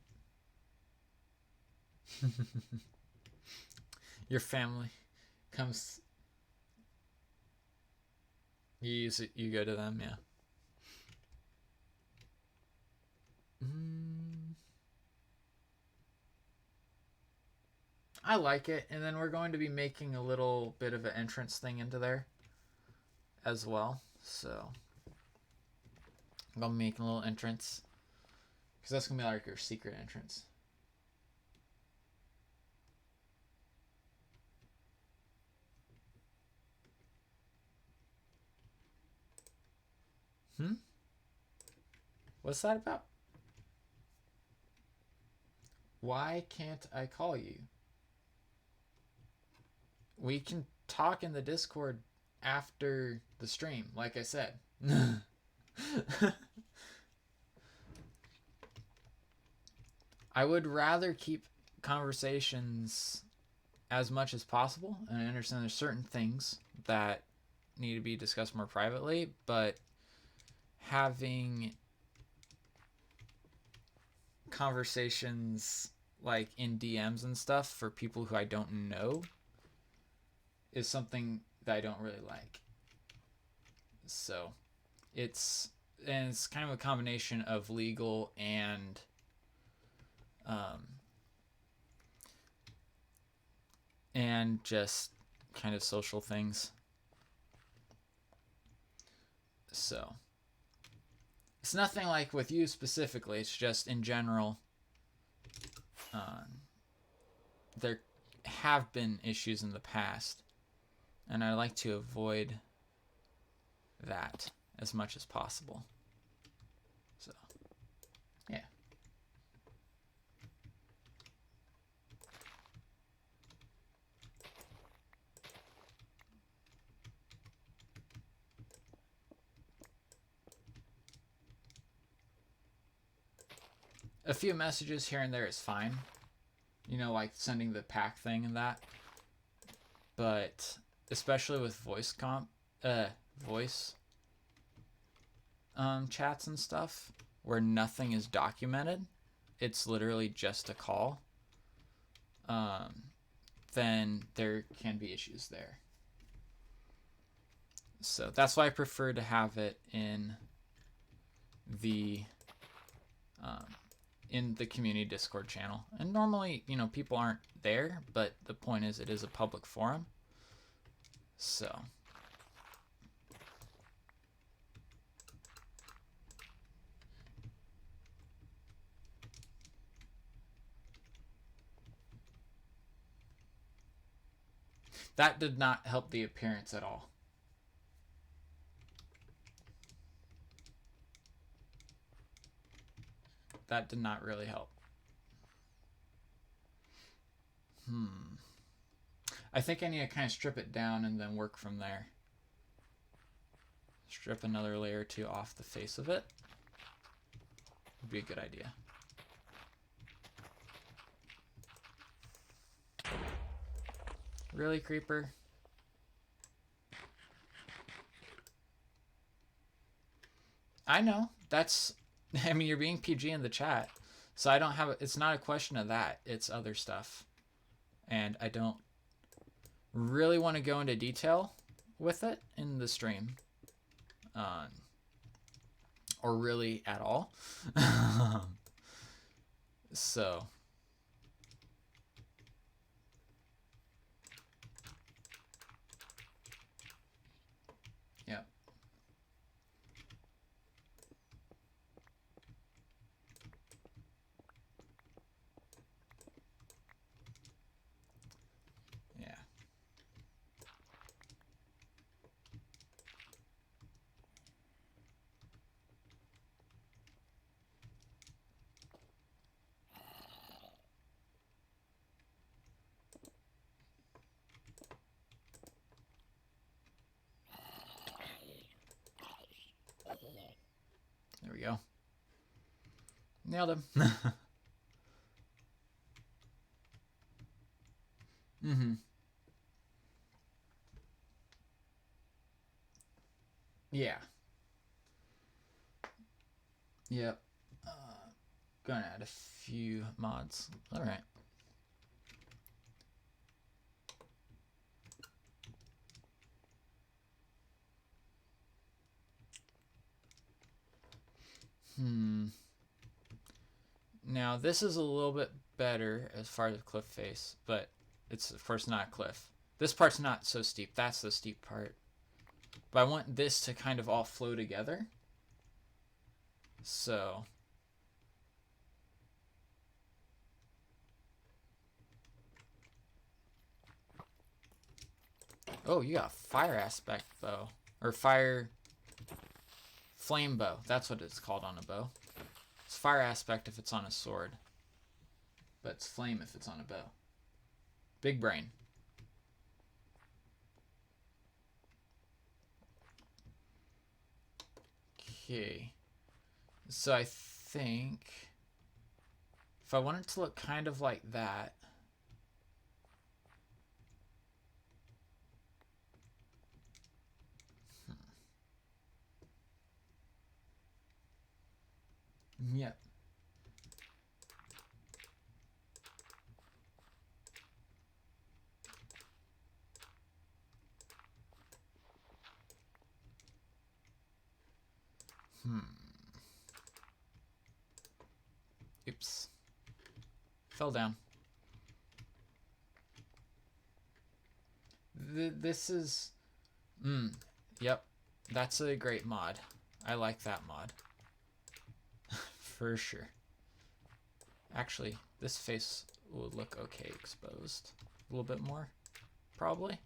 Your family comes. You use it. You go to them, yeah. I like it, and then we're going to be making a little bit of an entrance thing into there as well. So I'm gonna make a little entrance because that's gonna be like your secret entrance. What's that about? Why can't I call you? We can talk in the Discord after the stream, like I said. I would rather keep conversations as much as possible, and I understand there's certain things that need to be discussed more privately, but having conversations like in DMs and stuff for people who I don't know is something that I don't really like. So it's kind of a combination of legal and just kind of social things. So it's nothing like with you specifically. It's just in general. There have been issues in the past, and I like to avoid that as much as possible. So, yeah. A few messages here and there is fine. You know, like sending the pack thing and that. But especially with voice chats and stuff where nothing is documented, it's literally just a call. Then there can be issues there. So that's why I prefer to have it in the community Discord channel. And normally, you know, people aren't there, but the point is it is a public forum. So that did not help the appearance at all. That did not really help. I think I need to kind of strip it down and then work from there. Strip another layer or two off the face of it. Would be a good idea. Really, Creeper? I know. That's... I mean, you're being PG in the chat. So I don't have... It's not a question of that. It's other stuff. And I don't really want to go into detail with it in the stream. Or really at all. So... There we go. Nailed him. Yeah. Yep. Gonna add a few mods. All right. Now this is a little bit better as far as cliff face, but it's of course not cliff. This part's not so steep. That's the steep part. but I want this to kind of all flow together. So oh, you got fire aspect bow, or fire flame bow. That's what it's called on a bow. It's fire aspect if it's on a sword, but it's flame if it's on a bow. Big brain. Okay. So I think if I want it to look kind of like that, yep. Oops. Fell down. This is... Yep. That's a great mod. I like that mod. For sure. Actually, this face will look okay exposed. A little bit more, probably.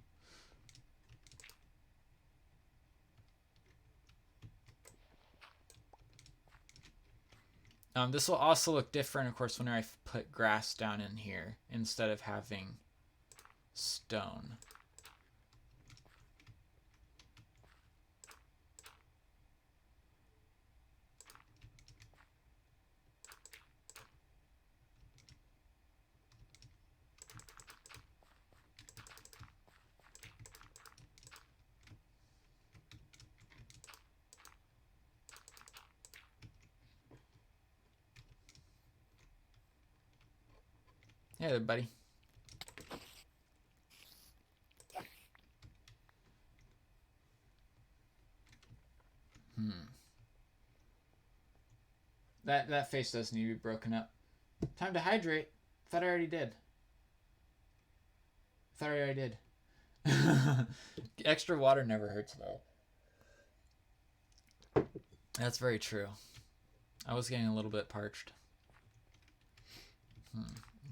This will also look different, of course, when I put grass down in here instead of having stone. Hey there, buddy. That face does need to be broken up. Time to hydrate. Thought I already did. Thought I already did. Extra water never hurts though. That's very true. I was getting a little bit parched.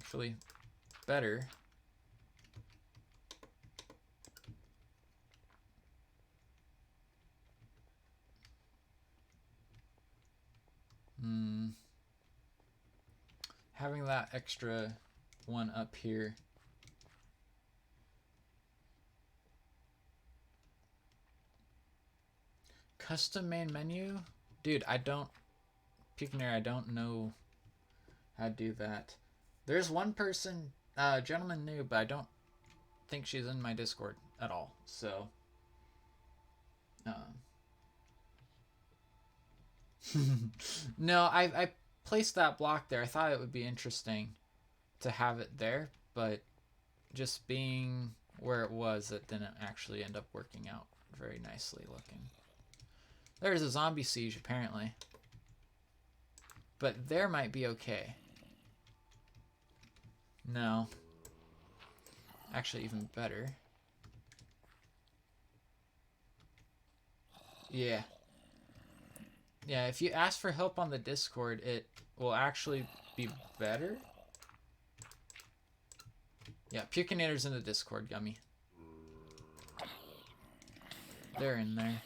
Actually, better. Having that extra one up here. Custom main menu? Dude, I don't know how to do that. There's one person, gentleman new, but I don't think she's in my Discord at all. So, no, I placed that block there. I thought it would be interesting to have it there, but just being where it was, it didn't actually end up working out very nicely looking. There's a zombie siege apparently, but there might be okay. No. Actually, even better. Yeah. Yeah, if you ask for help on the Discord, it will actually be better. Yeah, Pucinator's in the Discord, Gummy. They're in there.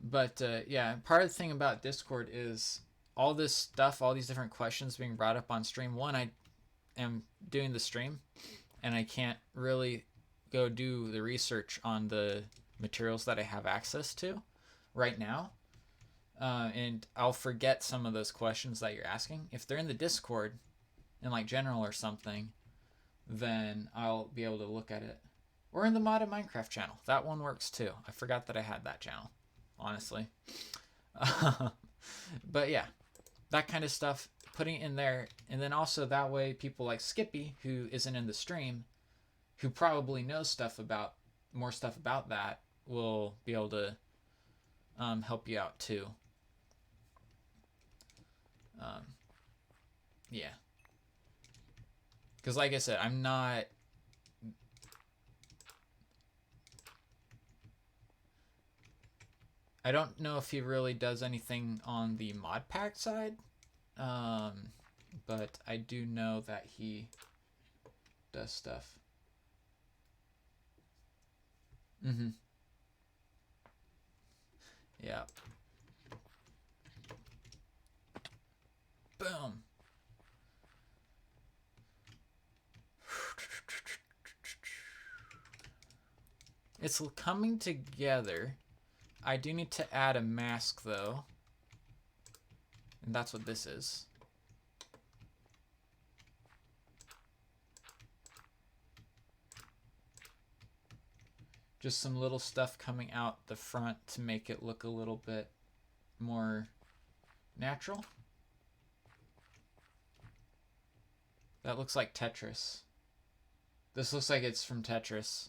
But, yeah, part of the thing about Discord is all this stuff, all these different questions being brought up on stream. One, I am doing the stream, and I can't really go do the research on the materials that I have access to right now. And I'll forget some of those questions that you're asking. If they're in the Discord, in like general or something, then I'll be able to look at it. Or in the Modded Minecraft channel. That one works too. I forgot that I had that channel, honestly. But yeah, that kind of stuff, putting it in there. And then also that way people like Skippy, who isn't in the stream, who probably knows more stuff about that, will be able to help you out too. Yeah. Because like I said, I'm not... I don't know if he really does anything on the mod pack side, but I do know that he does stuff. Mm-hmm. Yeah. Boom. It's coming together. I do need to add a mask though. And that's what this is. Just some little stuff coming out the front to make it look a little bit more natural. That looks like Tetris. This looks like it's from Tetris.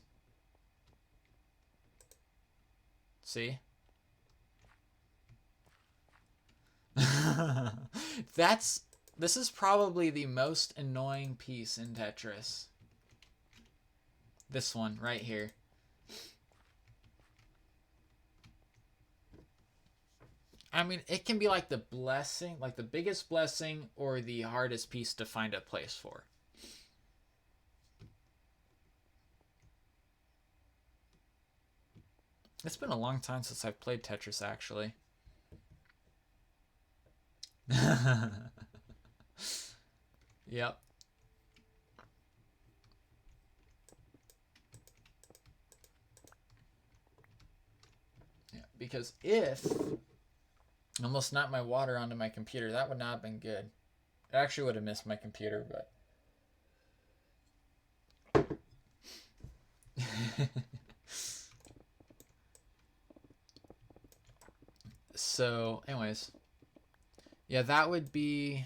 See? This is probably the most annoying piece in Tetris. This one right here. I mean, it can be like the blessing, like the biggest blessing or the hardest piece to find a place for. It's been a long time since I've played Tetris, actually. Yep. Yeah, because if I almost knocked my water onto my computer, that would not have been good. It actually would have missed my computer, but so anyways, yeah, that would be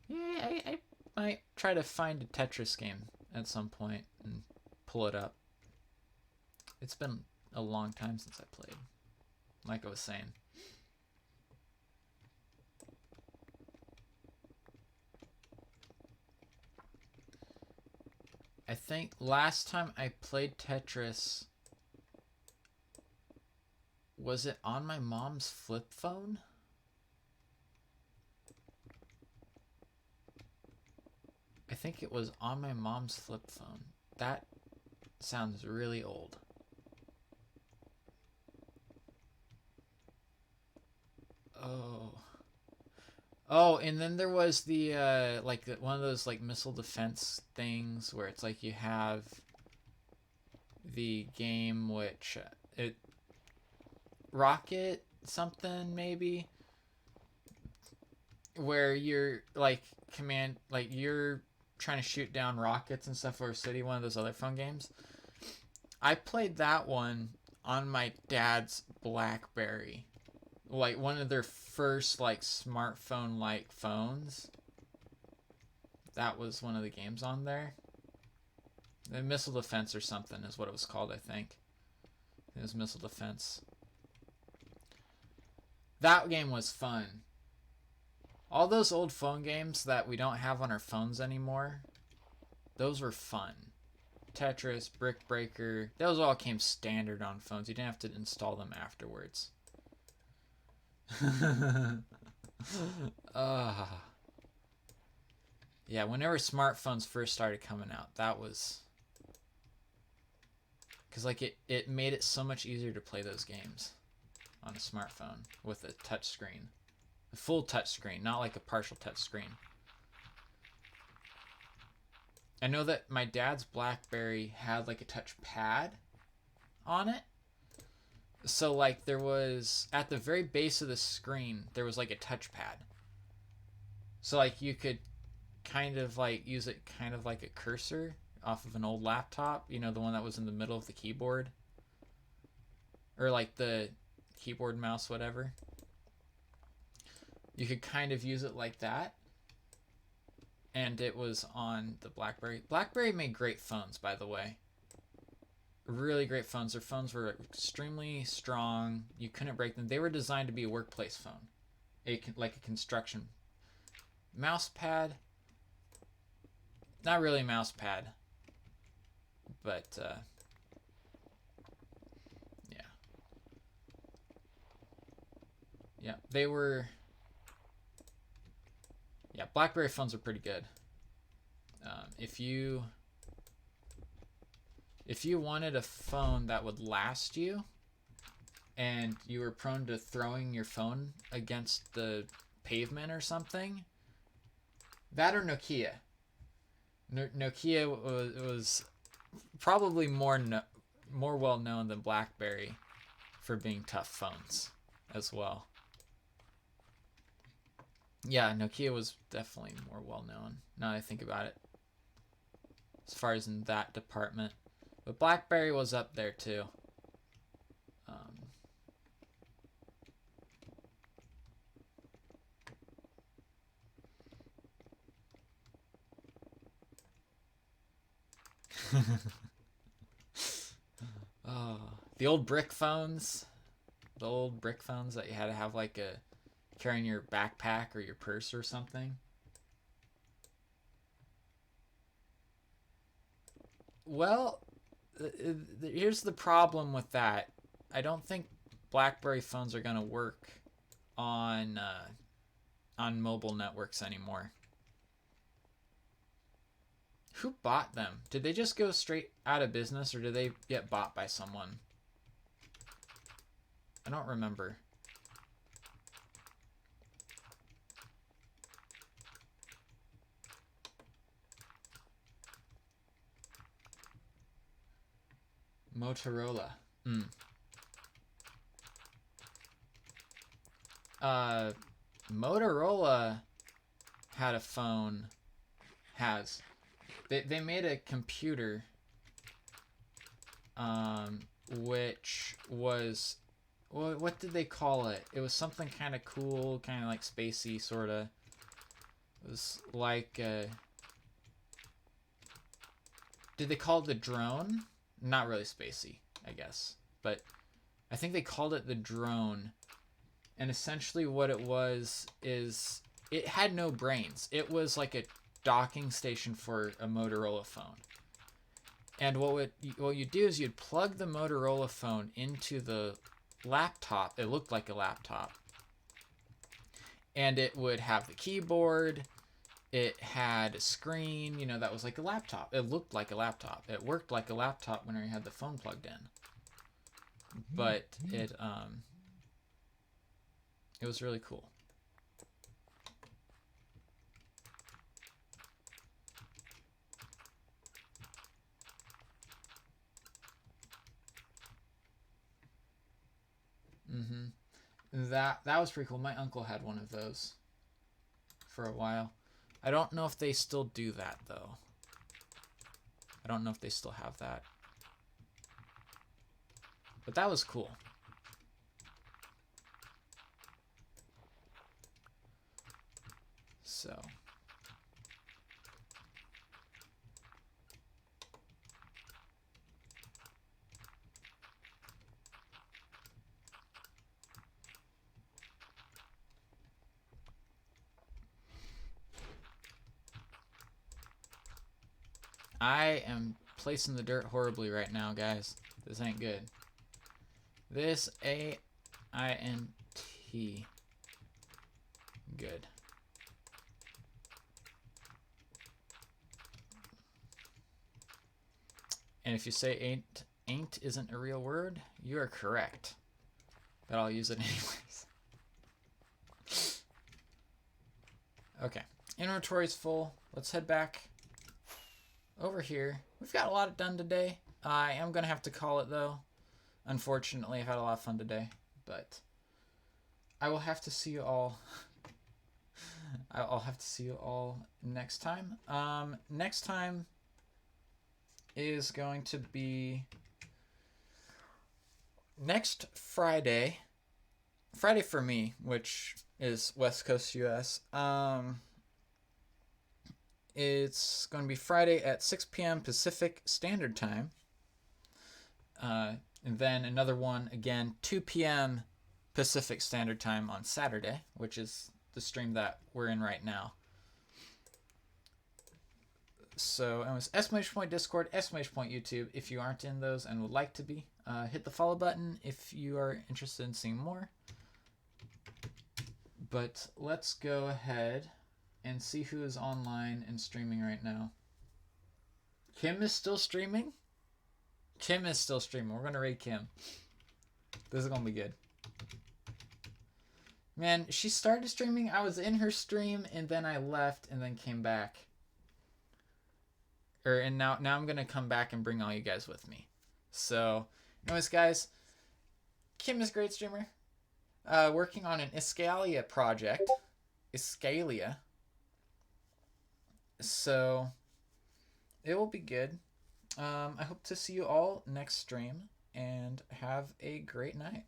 I might try to find a Tetris game at some point and pull it up. It's been a long time since I played, like I was saying. I think last time I played Tetris, was it on my mom's flip phone? I think it was on my mom's flip phone. That sounds really old. Oh. Oh, and then there was the like one of those like missile defense things where it's like you have the game which it rocket something maybe where you're like you're trying to shoot down rockets and stuff for a city, one of those other phone games. I played that one on my dad's BlackBerry, like one of their first like smartphone like phones. That was one of the games on there. The Missile Defense or something is what it was called, I think. It was Missile Defense. That game was fun. All those old phone games that we don't have on our phones anymore, those were fun. Tetris, Brick Breaker, those all came standard on phones. You didn't have to install them afterwards. Yeah, whenever smartphones first started coming out, that was because like it made it so much easier to play those games on a smartphone with a touch screen, a full touch screen, not like a partial touch screen. I know that my dad's BlackBerry had like a touch pad on it. So like there was at the very base of the screen there was like a touchpad. So like you could kind of like use it kind of like a cursor off of an old laptop, you know, the one that was in the middle of the keyboard. Or like the keyboard, mouse, whatever. You could kind of use it like that. And it was on the BlackBerry. BlackBerry made great phones, by the way. Really great phones. Their phones were extremely strong. You couldn't break them. They were designed to be a workplace phone, like a construction mouse pad. Not really a mouse pad, But yeah, they were. Yeah, BlackBerry phones are pretty good. If you wanted a phone that would last you, and you were prone to throwing your phone against the pavement or something, that or Nokia. Nokia was probably more well known than BlackBerry for being tough phones as well. Yeah, Nokia was definitely more well known, now that I think about it, as far as in that department. But BlackBerry was up there too. Oh, the old brick phones. The old brick phones that you had to have like a carrying your backpack or your purse or something. Well, here's the problem with that. I don't think BlackBerry phones are gonna work on mobile networks anymore. Who bought them? Did they just go straight out of business, or did they get bought by someone? I don't remember. Motorola. Motorola had a phone. They made a computer, which was, what did they call it? It was something kind of cool, kind of like spacey, sort of. It was like, did they call it the drone? Not really spacey, I guess, but I think they called it the drone. And essentially what it was is it had no brains. It was like a docking station for a Motorola phone. And what you do is you'd plug the Motorola phone into the laptop. It looked like a laptop. And it would have the keyboard. It had a screen, that was like a laptop. It looked like a laptop. It worked like a laptop when you had the phone plugged in. But it was really cool. That was pretty cool. My uncle had one of those for a while. I don't know if they still do that though. I don't know if they still have that. But that was cool. So I am placing the dirt horribly right now, guys. This ain't good. This AINT. Good. And if you say ain't isn't a real word, you are correct. But I'll use it anyways. Okay. Inventory's full. Let's head back over here. We've got a lot done today. I am going to have to call it though. Unfortunately, I've had a lot of fun today. But I will have to see you all. I'll have to see you all next time. Next time is going to be next Friday. Friday for me, which is West Coast US. It's going to be Friday at 6 p.m. Pacific Standard Time. And then another one again, 2 p.m. Pacific Standard Time on Saturday, which is the stream that we're in right now. So it was exclamation point Discord, exclamation point YouTube if you aren't in those and would like to be. Hit the follow button if you are interested in seeing more. But let's go ahead and see who is online and streaming right now. Kim is still streaming? Kim is still streaming. We're going to raid Kim. This is going to be good. Man, she started streaming. I was in her stream and then I left and then came back. And now I'm going to come back and bring all you guys with me. So, anyways, guys, Kim is a great streamer. Working on an Iskalia project. Iskalia. So, it will be good. I hope to see you all next stream, and have a great night.